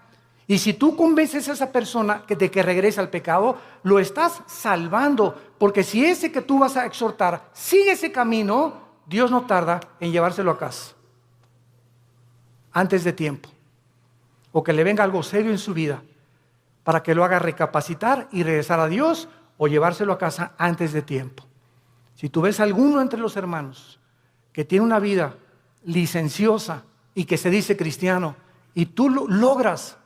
Y si tú convences a esa persona de que regrese al pecado, lo estás salvando, porque si ese que tú vas a exhortar sigue ese camino, Dios no tarda en llevárselo a casa antes de tiempo, o que le venga algo serio en su vida para que lo haga recapacitar y regresar a Dios, o llevárselo a casa antes de tiempo. Si tú ves a alguno entre los hermanos que tiene una vida licenciosa y que se dice cristiano, y tú logras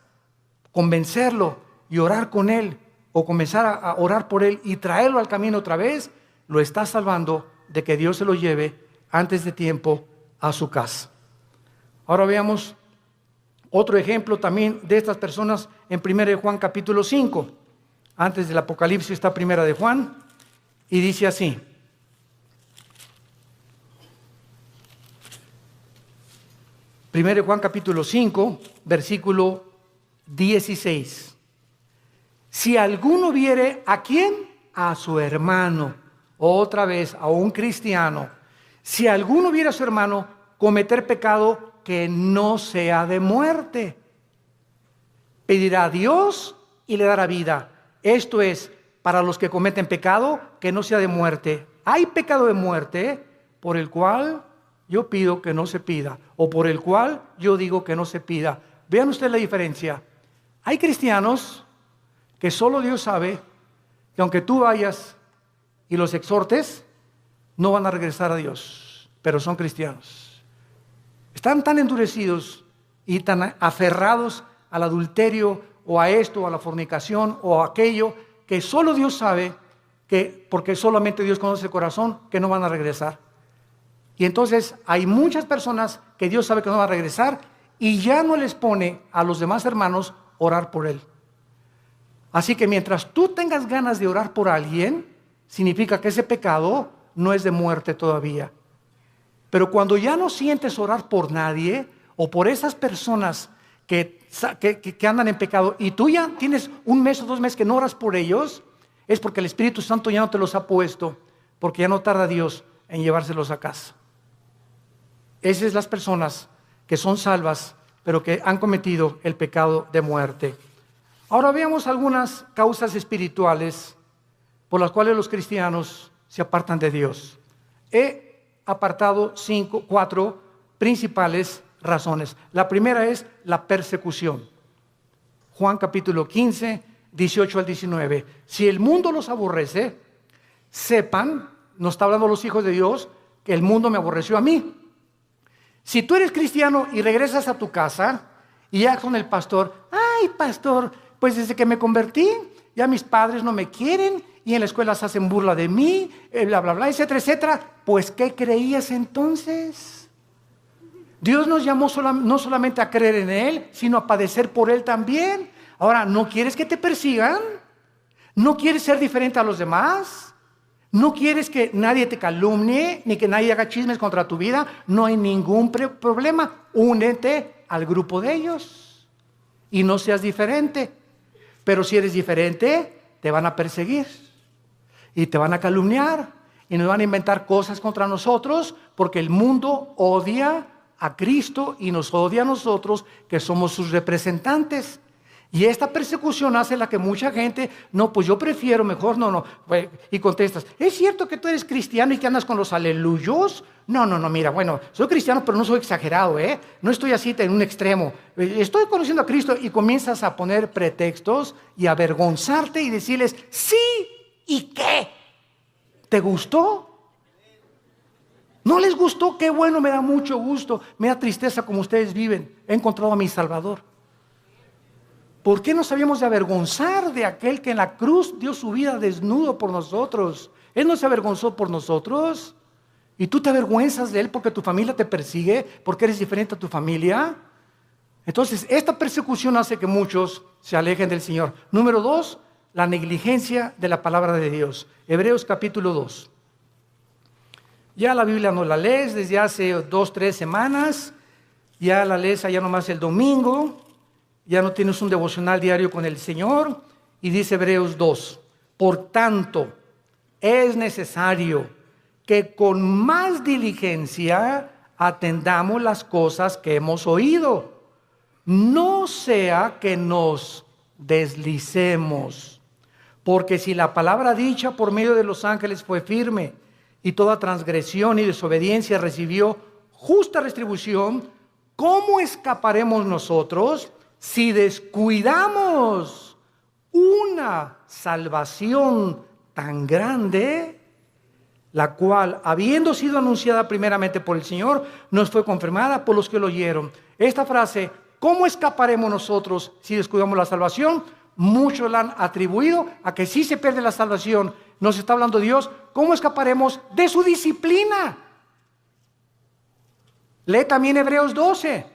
convencerlo y orar con él, o comenzar a orar por él y traerlo al camino otra vez, lo estás salvando de que Dios se lo lleve antes de tiempo a su casa. Ahora veamos otro ejemplo también de estas personas en 1 Juan capítulo 5. Antes del Apocalipsis está 1 Juan y dice así. Primero Juan capítulo 5, versículo 16. Si alguno viere, ¿a quién? A su hermano, otra vez a un cristiano. Si alguno viere a su hermano cometer pecado que no sea de muerte, pedirá a Dios y le dará vida. Esto es, para los que cometen pecado que no sea de muerte. Hay pecado de muerte por el cual yo pido que no se pida, o por el cual yo digo que no se pida. Vean ustedes la diferencia. Hay cristianos que solo Dios sabe que aunque tú vayas y los exhortes, no van a regresar a Dios, pero son cristianos. Están tan endurecidos y tan aferrados al adulterio o a esto, o a la fornicación o a aquello, que solo Dios sabe que, porque solamente Dios conoce el corazón, que no van a regresar. Y entonces hay muchas personas que Dios sabe que no van a regresar y ya no les pone a los demás hermanos orar por él. Así que mientras tú tengas ganas de orar por alguien, significa que ese pecado no es de muerte todavía. Pero cuando ya no sientes orar por nadie o por esas personas que andan en pecado y tú ya tienes un mes o 2 meses que no oras por ellos, es porque el Espíritu Santo ya no te los ha puesto, porque ya no tarda Dios en llevárselos a casa. Esas son las personas que son salvas, pero que han cometido el pecado de muerte. Ahora veamos algunas causas espirituales por las cuales los cristianos se apartan de Dios. He apartado 4 principales razones. La primera es la persecución. Juan capítulo 15, 18 al 19. Si el mundo los aborrece, sepan, nos está hablando los hijos de Dios, que el mundo me aborreció a mí. Si tú eres cristiano y regresas a tu casa y ya con el pastor, ay pastor, pues desde que me convertí, ya mis padres no me quieren y en la escuela se hacen burla de mí, bla, bla, bla, etcétera, etcétera. Pues, ¿qué creías entonces? Dios nos llamó no solamente a creer en Él, sino a padecer por Él también. Ahora, ¿no quieres que te persigan? ¿No quieres ser diferente a los demás? ¿No quieres que nadie te calumnie, ni que nadie haga chismes contra tu vida? No hay ningún problema. Únete al grupo de ellos y no seas diferente. Pero si eres diferente, te van a perseguir y te van a calumniar y nos van a inventar cosas contra nosotros, porque el mundo odia a Cristo y nos odia a nosotros, que somos sus representantes. Y esta persecución hace la que mucha gente, no, pues yo prefiero mejor, no. Y contestas, ¿es cierto que tú eres cristiano y que andas con los aleluyos? No, mira, bueno, soy cristiano, pero no soy exagerado, no estoy así en un extremo. Estoy conociendo a Cristo, y comienzas a poner pretextos y a avergonzarte y decirles, sí, ¿y qué? ¿Te gustó? ¿No les gustó? Qué bueno, me da mucho gusto, me da tristeza como ustedes viven. He encontrado a mi Salvador. ¿Por qué nos habíamos de avergonzar de aquel que en la cruz dio su vida desnudo por nosotros? Él no se avergonzó por nosotros. ¿Y tú te avergüenzas de Él porque tu familia te persigue, porque eres diferente a tu familia? Entonces, esta persecución hace que muchos se alejen del Señor. Número 2, la negligencia de la palabra de Dios. Hebreos capítulo 2. Ya la Biblia no la lees desde hace 2-3 semanas. Ya la lees allá nomás el domingo. Ya no tienes un devocional diario con el Señor. Y dice Hebreos 2. Por tanto, es necesario que con más diligencia atendamos las cosas que hemos oído. No sea que nos deslicemos. Porque si la palabra dicha por medio de los ángeles fue firme, y toda transgresión y desobediencia recibió justa retribución, ¿cómo escaparemos nosotros si descuidamos una salvación tan grande, la cual, habiendo sido anunciada primeramente por el Señor, nos fue confirmada por los que lo oyeron? Esta frase, ¿cómo escaparemos nosotros si descuidamos la salvación? Muchos la han atribuido a que si se pierde la salvación, nos está hablando Dios, ¿cómo escaparemos de su disciplina? Lee también Hebreos 12.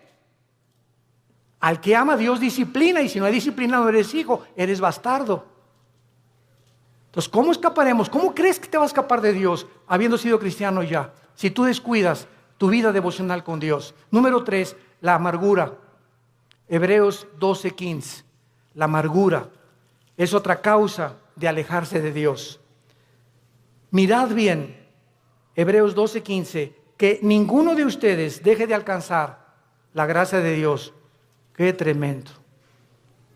Al que ama, Dios disciplina, y si no hay disciplina no eres hijo, eres bastardo. Entonces, ¿cómo escaparemos? ¿Cómo crees que te va a escapar de Dios habiendo sido cristiano ya? Si tú descuidas tu vida devocional con Dios. Número 3, la amargura. Hebreos 12:15. La amargura es otra causa de alejarse de Dios. Mirad bien, Hebreos 12:15, que ninguno de ustedes deje de alcanzar la gracia de Dios. Qué tremendo.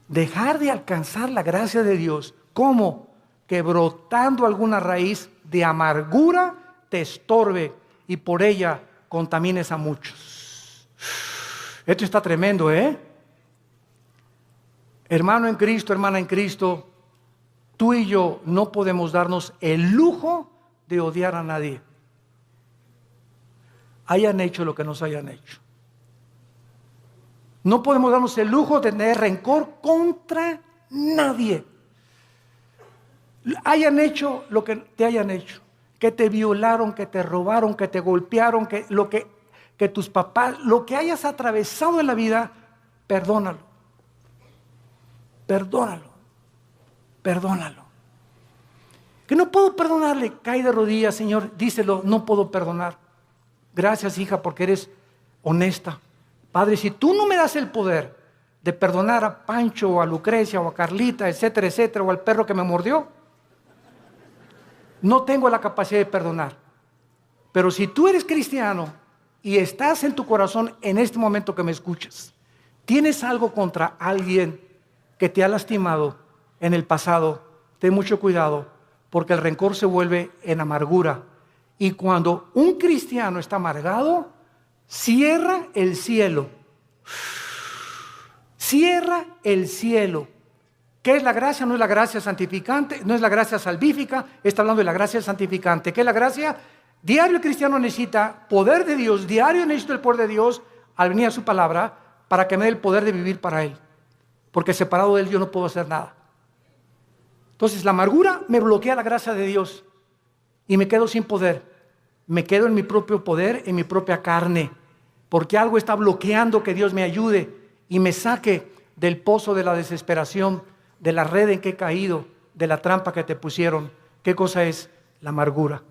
Dejar de alcanzar la gracia de Dios. ¿Cómo? Que brotando alguna raíz de amargura te estorbe y por ella contamines a muchos. Esto está tremendo, Hermano en Cristo, hermana en Cristo, tú y yo no podemos darnos el lujo de odiar a nadie. Hayan hecho lo que nos hayan hecho. No podemos darnos el lujo de tener rencor contra nadie. Hayan hecho lo que te hayan hecho. Que te violaron, que te robaron, que te golpearon, que tus papás, lo que hayas atravesado en la vida, perdónalo. Perdónalo. Que no puedo perdonarle, cae de rodillas, Señor, díselo, no puedo perdonar. Gracias, hija, porque eres honesta. Padre, si tú no me das el poder de perdonar a Pancho, o a Lucrecia, o a Carlita, etcétera, etcétera, o al perro que me mordió, no tengo la capacidad de perdonar. Pero si tú eres cristiano y estás en tu corazón en este momento que me escuchas, tienes algo contra alguien que te ha lastimado en el pasado, ten mucho cuidado, porque el rencor se vuelve en amargura. Y cuando un cristiano está amargado, cierra el cielo. Cierra el cielo. ¿Qué es la gracia? No es la gracia santificante, no es la gracia salvífica, está hablando de la gracia santificante. ¿Qué es la gracia? Diario el cristiano necesita poder de Dios, diario necesito el poder de Dios al venir a su palabra para que me dé el poder de vivir para Él. Porque separado de Él yo no puedo hacer nada. Entonces la amargura me bloquea la gracia de Dios y me quedo sin poder. Me quedo en mi propio poder, en mi propia carne, porque algo está bloqueando que Dios me ayude y me saque del pozo de la desesperación, de la red en que he caído, de la trampa que te pusieron. ¿Qué cosa es? La amargura.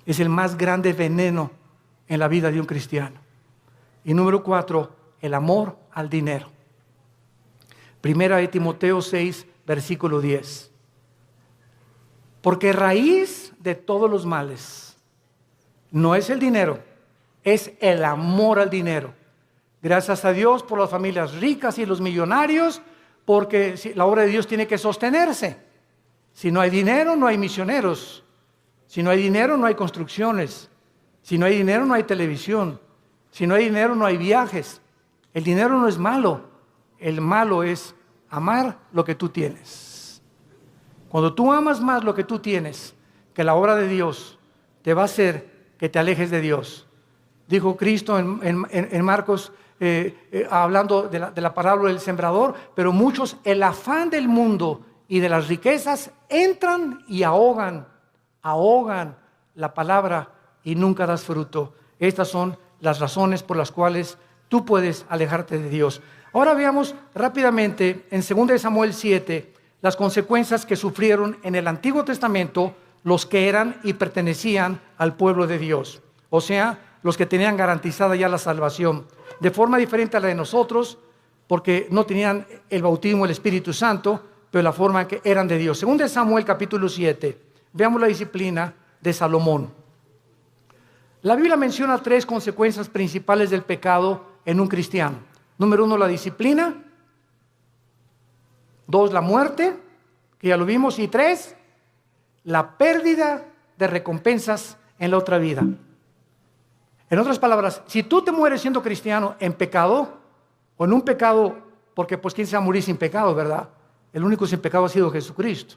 Es el más grande veneno en la vida de un cristiano. Y número 4, el amor al dinero. Primera de Timoteo 6, versículo 10. Porque raíz de todos los males no es el dinero, es el amor al dinero. Gracias a Dios por las familias ricas y los millonarios, porque la obra de Dios tiene que sostenerse. Si no hay dinero, no hay misioneros. Si no hay dinero, no hay construcciones. Si no hay dinero, no hay televisión. Si no hay dinero, no hay viajes. El dinero no es malo. El malo es amar lo que tú tienes. Cuando tú amas más lo que tú tienes que la obra de Dios, te va a hacer que te alejes de Dios. Dijo Cristo en Marcos, hablando de la parábola del sembrador, pero muchos, el afán del mundo y de las riquezas entran y ahogan la palabra y nunca das fruto. Estas son las razones por las cuales tú puedes alejarte de Dios. Ahora veamos rápidamente en 2 Samuel 7 las consecuencias que sufrieron en el Antiguo Testamento los que eran y pertenecían al pueblo de Dios. O sea, los que tenían garantizada ya la salvación. De forma diferente a la de nosotros, porque no tenían el bautismo del Espíritu Santo, pero la forma en que eran de Dios. 2 Samuel capítulo 7, veamos la disciplina de Salomón. La Biblia menciona 3 consecuencias principales del pecado en un cristiano. Número 1, la disciplina. 2, la muerte, que ya lo vimos. Y 3, la pérdida de recompensas en la otra vida. En otras palabras, si tú te mueres siendo cristiano en pecado, o en un pecado, porque pues quién se va a morir sin pecado, ¿verdad? El único sin pecado ha sido Jesucristo.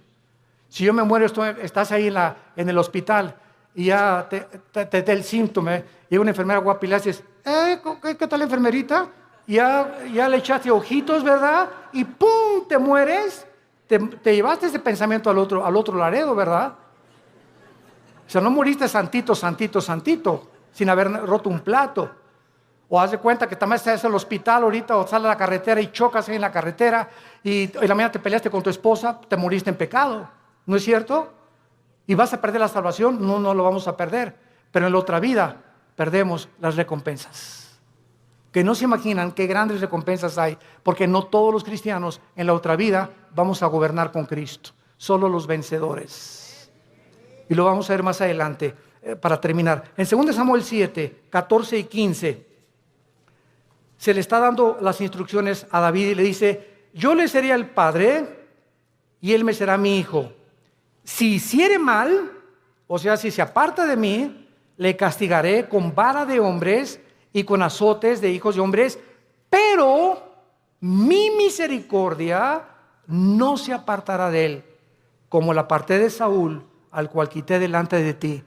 Si yo me muero, estás ahí en el hospital y ya te da el síntoma, y una enfermera guapa y le haces, ¿qué tal, enfermerita? Ya le echaste ojitos, ¿verdad? Y ¡pum! Te mueres. Te llevaste ese pensamiento al otro laredo, ¿verdad? O sea, no moriste santito, sin haber roto un plato. O haz de cuenta que también estás en el hospital ahorita, o sales a la carretera y chocas ahí en la carretera, y la mañana te peleaste con tu esposa, te moriste en pecado. ¿No es cierto? ¿Y vas a perder la salvación? No lo vamos a perder. Pero en la otra vida perdemos las recompensas. Que no se imaginan qué grandes recompensas hay, porque no todos los cristianos en la otra vida vamos a gobernar con Cristo. Solo los vencedores. Y lo vamos a ver más adelante para terminar. En 2 Samuel 7, 14 y 15, se le está dando las instrucciones a David y le dice, yo le seré el padre y él me será mi hijo. Si hiciere mal, o sea, si se aparta de mí, le castigaré con vara de hombres y con azotes de hijos de hombres, pero mi misericordia no se apartará de él, como la aparté de Saúl, al cual quité delante de ti.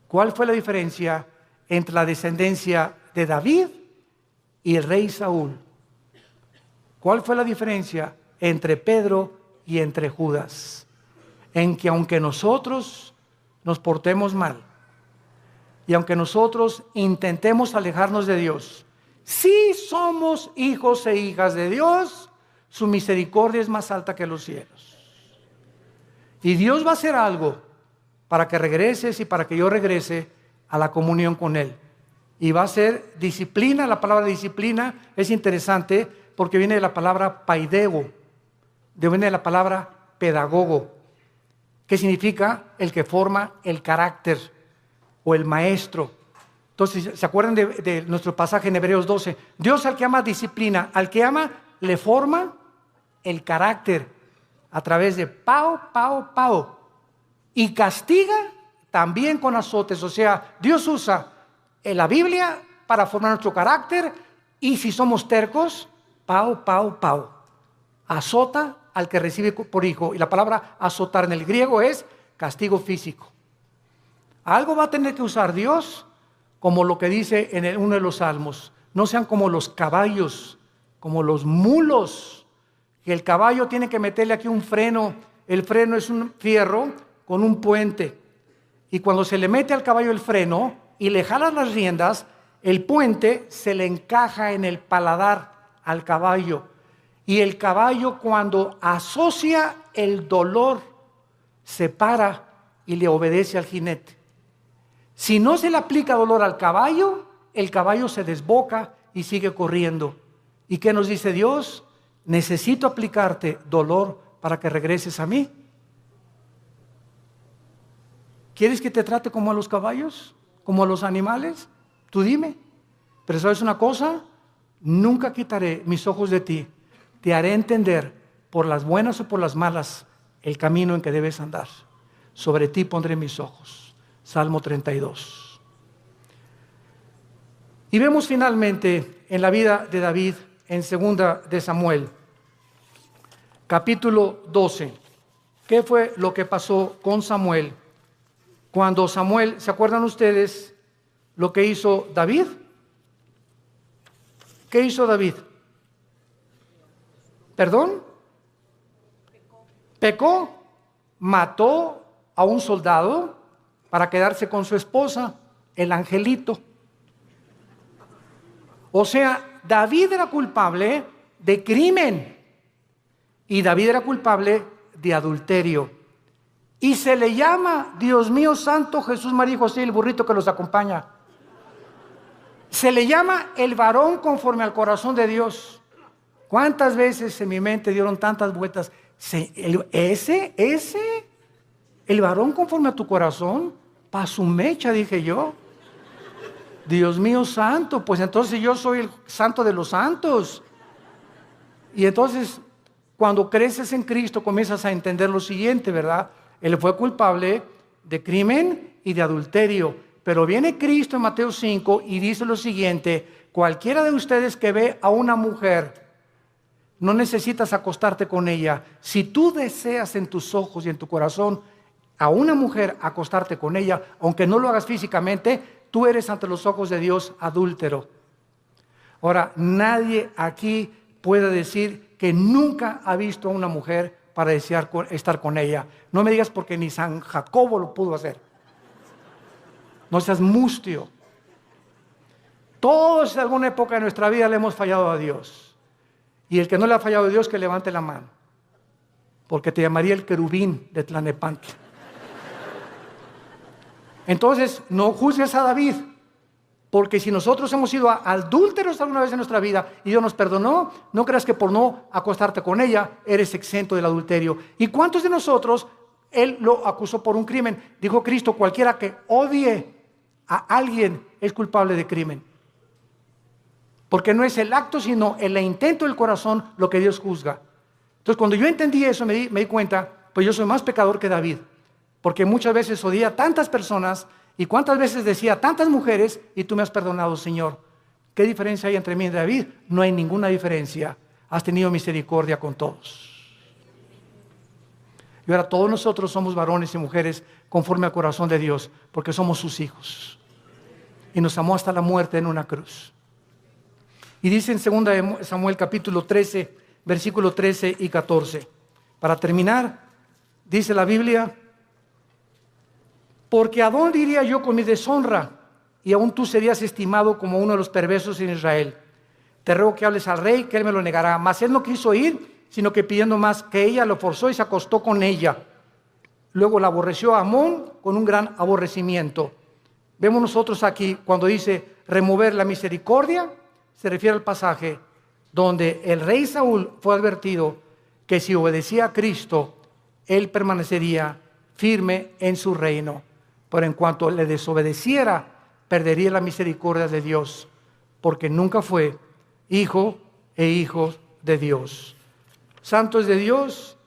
¿Cuál fue la diferencia entre la descendencia de David y el rey Saúl? ¿Cuál fue la diferencia entre Pedro y entre Judas? En que aunque nosotros nos portemos mal, y aunque nosotros intentemos alejarnos de Dios, si somos hijos e hijas de Dios, su misericordia es más alta que los cielos. Y Dios va a hacer algo para que regreses y para que yo regrese a la comunión con Él. Y va a ser disciplina. La palabra disciplina es interesante porque viene de la palabra paidego, viene de la palabra pedagogo, que significa el que forma el carácter o el maestro. Entonces, ¿se acuerdan de nuestro pasaje en Hebreos 12? Dios al que ama disciplina, al que ama le forma el carácter a través de pao. Y castiga también con azotes. O sea, Dios usa en la Biblia para formar nuestro carácter, y si somos tercos, pao. azota al que recibe por hijo. Y la palabra azotar en el griego es castigo físico. Algo va a tener que usar Dios, como lo que dice en uno de los salmos. No sean como los caballos, como los mulos, que el caballo tiene que meterle aquí un freno. El freno es un fierro con un puente. Y cuando se le mete al caballo el freno y le jalan las riendas, el puente se le encaja en el paladar al caballo. Y el caballo, cuando asocia el dolor, se para y le obedece al jinete. Si no se le aplica dolor al caballo, el caballo se desboca y sigue corriendo. ¿Y qué nos dice Dios? Necesito aplicarte dolor para que regreses a mí. ¿Quieres que te trate como a los caballos? ¿Como a los animales? Tú dime. Pero ¿sabes una cosa? Nunca quitaré mis ojos de ti. Te haré entender, por las buenas o por las malas, el camino en que debes andar. Sobre ti pondré mis ojos. Salmo 32. Y vemos finalmente en la vida de David, en 2 de Samuel, capítulo 12. ¿Qué fue lo que pasó con Samuel? Cuando Samuel, ¿se acuerdan ustedes lo que hizo David? ¿Qué hizo David? ¿Perdón? Pecó, mató a un soldado para quedarse con su esposa, el angelito. O sea, David era culpable de crimen y David era culpable de adulterio. Y se le llama, Dios mío santo, Jesús, María y José, el burrito que los acompaña. Se le llama el varón conforme al corazón de Dios. ¿Cuántas veces en mi mente dieron tantas vueltas? El varón conforme a tu corazón, pa' su mecha, dije yo. Dios mío santo, pues entonces yo soy el santo de los santos. Y entonces, cuando creces en Cristo, comienzas a entender lo siguiente, ¿verdad? Él fue culpable de crimen y de adulterio. Pero viene Cristo en Mateo 5 y dice lo siguiente: cualquiera de ustedes que ve a una mujer, no necesitas acostarte con ella. Si tú deseas en tus ojos y en tu corazón a una mujer acostarte con ella, aunque no lo hagas físicamente, tú eres ante los ojos de Dios adúltero. Ahora, nadie aquí puede decir que nunca ha visto a una mujer para desear estar con ella. No me digas porque ni San Jacobo lo pudo hacer. No seas mustio. Todos en alguna época de nuestra vida le hemos fallado a Dios. Y el que no le ha fallado a Dios, que levante la mano. Porque te llamaría el querubín de Tlanepantla. Entonces, no juzgues a David. Porque si nosotros hemos sido adúlteros alguna vez en nuestra vida y Dios nos perdonó, no creas que por no acostarte con ella eres exento del adulterio. ¿Y cuántos de nosotros Él lo acusó por un crimen? Dijo Cristo: cualquiera que odie a alguien es culpable de crimen. Porque no es el acto, sino el intento del corazón lo que Dios juzga. Entonces, cuando yo entendí eso, me di cuenta, pues yo soy más pecador que David. Porque muchas veces odié a tantas personas y cuántas veces decía a tantas mujeres, y tú me has perdonado, Señor. ¿Qué diferencia hay entre mí y David? No hay ninguna diferencia. Has tenido misericordia con todos. Y ahora todos nosotros somos varones y mujeres conforme al corazón de Dios, porque somos sus hijos. Y nos amó hasta la muerte en una cruz. Y dice en 2 de Samuel capítulo 13, versículo 13 y 14. Para terminar, dice la Biblia: porque ¿a dónde iría yo con mi deshonra? Y aún tú serías estimado como uno de los perversos en Israel. Te ruego que hables al rey, que él me lo negará. Mas él no quiso ir, sino que pidiendo más que ella, lo forzó y se acostó con ella. Luego la aborreció a Amón con un gran aborrecimiento. Vemos nosotros aquí, cuando dice remover la misericordia, se refiere al pasaje donde el rey Saúl fue advertido que si obedecía a Cristo, él permanecería firme en su reino. Pero en cuanto le desobedeciera, perdería la misericordia de Dios, porque nunca fue hijo e hijo de Dios. Santos de Dios,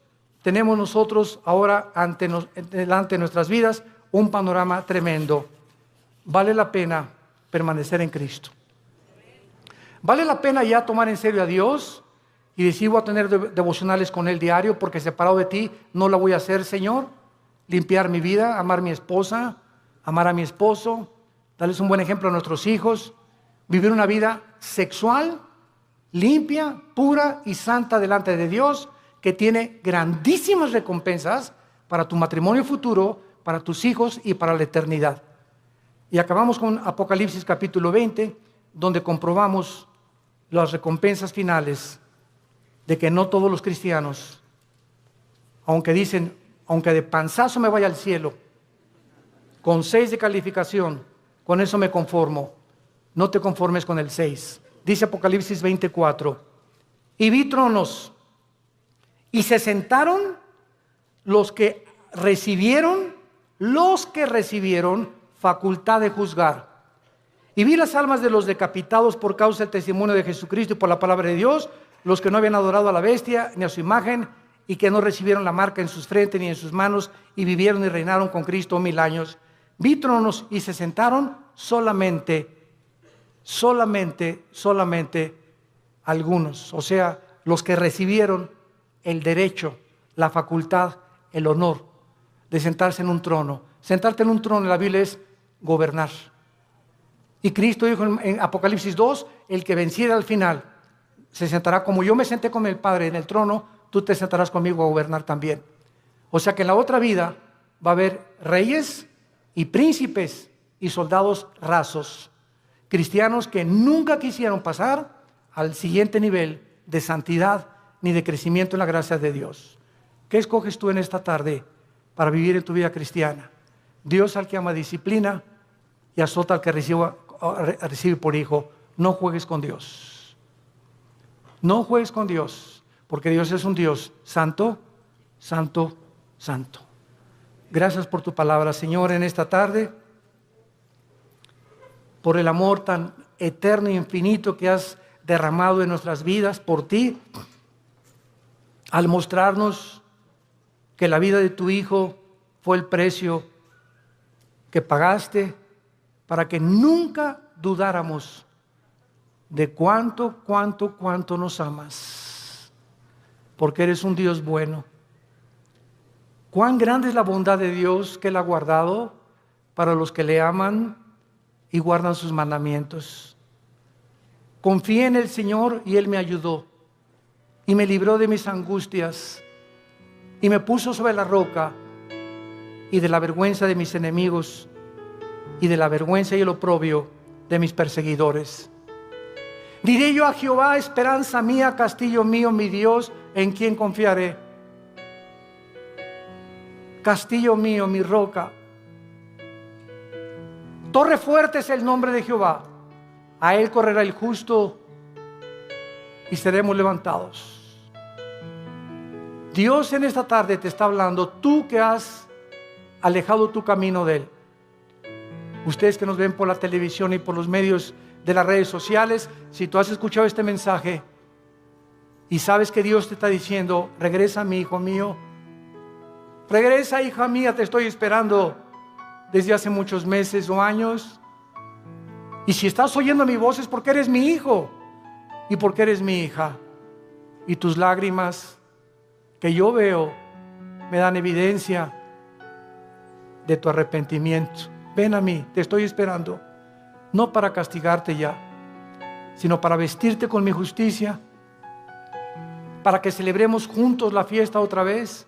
tenemos nosotros ahora delante de nuestras vidas un panorama tremendo. Vale la pena permanecer en Cristo. Vale la pena ya tomar en serio a Dios y decir voy a tener devocionales con Él diario porque separado de ti no la voy a hacer, Señor. Limpiar mi vida, amar a mi esposa, amar a mi esposo, darles un buen ejemplo a nuestros hijos, vivir una vida sexual, limpia, pura y santa delante de Dios, que tiene grandísimas recompensas para tu matrimonio futuro, para tus hijos y para la eternidad. Y acabamos con Apocalipsis capítulo 20, donde comprobamos las recompensas finales de que no todos los cristianos, aunque dicen, aunque de panzazo me vaya al cielo, con 6 de calificación, con eso me conformo. No te conformes con el 6. Dice Apocalipsis 24, y vi tronos, y se sentaron los que recibieron facultad de juzgar. Y vi las almas de los decapitados por causa del testimonio de Jesucristo y por la palabra de Dios, los que no habían adorado a la bestia ni a su imagen, y que no recibieron la marca en sus frentes ni en sus manos, y vivieron y reinaron con Cristo 1000 años. Vi tronos y se sentaron solamente algunos, o sea, los que recibieron el derecho, la facultad, el honor de sentarse en un trono. Sentarte en un trono en la Biblia es gobernar. Y Cristo dijo en Apocalipsis 2, el que venciera al final se sentará como yo me senté con el Padre en el trono, tú te sentarás conmigo a gobernar también. O sea que en la otra vida va a haber reyes y príncipes y soldados rasos, cristianos que nunca quisieron pasar al siguiente nivel de santidad ni de crecimiento en la gracia de Dios. ¿Qué escoges tú en esta tarde para vivir en tu vida cristiana? Dios al que ama disciplina y azota al que recibe por hijo. No juegues con Dios. No juegues con Dios, porque Dios es un Dios santo, santo, santo. Gracias por tu palabra, Señor, en esta tarde, por el amor tan eterno y infinito que has derramado en nuestras vidas por ti, al mostrarnos que la vida de tu Hijo fue el precio que pagaste para que nunca dudáramos de cuánto nos amas, porque eres un Dios bueno. Cuán grande es la bondad de Dios que Él ha guardado para los que le aman y guardan sus mandamientos. Confié en el Señor y Él me ayudó y me libró de mis angustias y me puso sobre la roca y de la vergüenza de mis enemigos y de la vergüenza y el oprobio de mis perseguidores. Diré yo a Jehová, esperanza mía, castillo mío, mi Dios, en quien confiaré. Castillo mío, mi roca. Torre fuerte es el nombre de Jehová. A Él correrá el justo y seremos levantados. Dios en esta tarde te está hablando, tú que has alejado tu camino de Él. Ustedes que nos ven por la televisión y por los medios de las redes sociales, si tú has escuchado este mensaje y sabes que Dios te está diciendo, regresa mi hijo mío, regresa hija mía, te estoy esperando desde hace muchos meses o años. Y si estás oyendo mi voz es porque eres mi hijo y porque eres mi hija. Y tus lágrimas que yo veo me dan evidencia de tu arrepentimiento. Ven a mí, te estoy esperando, no para castigarte ya, sino para vestirte con mi justicia, para que celebremos juntos la fiesta otra vez,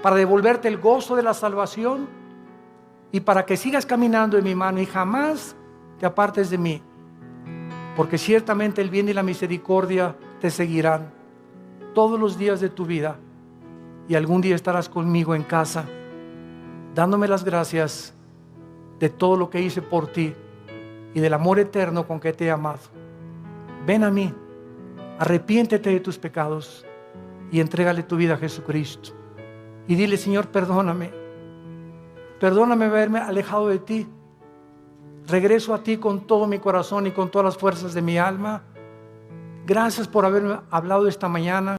para devolverte el gozo de la salvación y para que sigas caminando en mi mano y jamás te apartes de mí, porque ciertamente el bien y la misericordia te seguirán todos los días de tu vida y algún día estarás conmigo en casa dándome las gracias de todo lo que hice por ti y del amor eterno con que te he amado. Ven a mí, arrepiéntete de tus pecados y entrégale tu vida a Jesucristo y dile, Señor, perdóname haberme alejado de ti. Regreso a ti con todo mi corazón y con todas las fuerzas de mi alma. Gracias por haberme hablado esta mañana.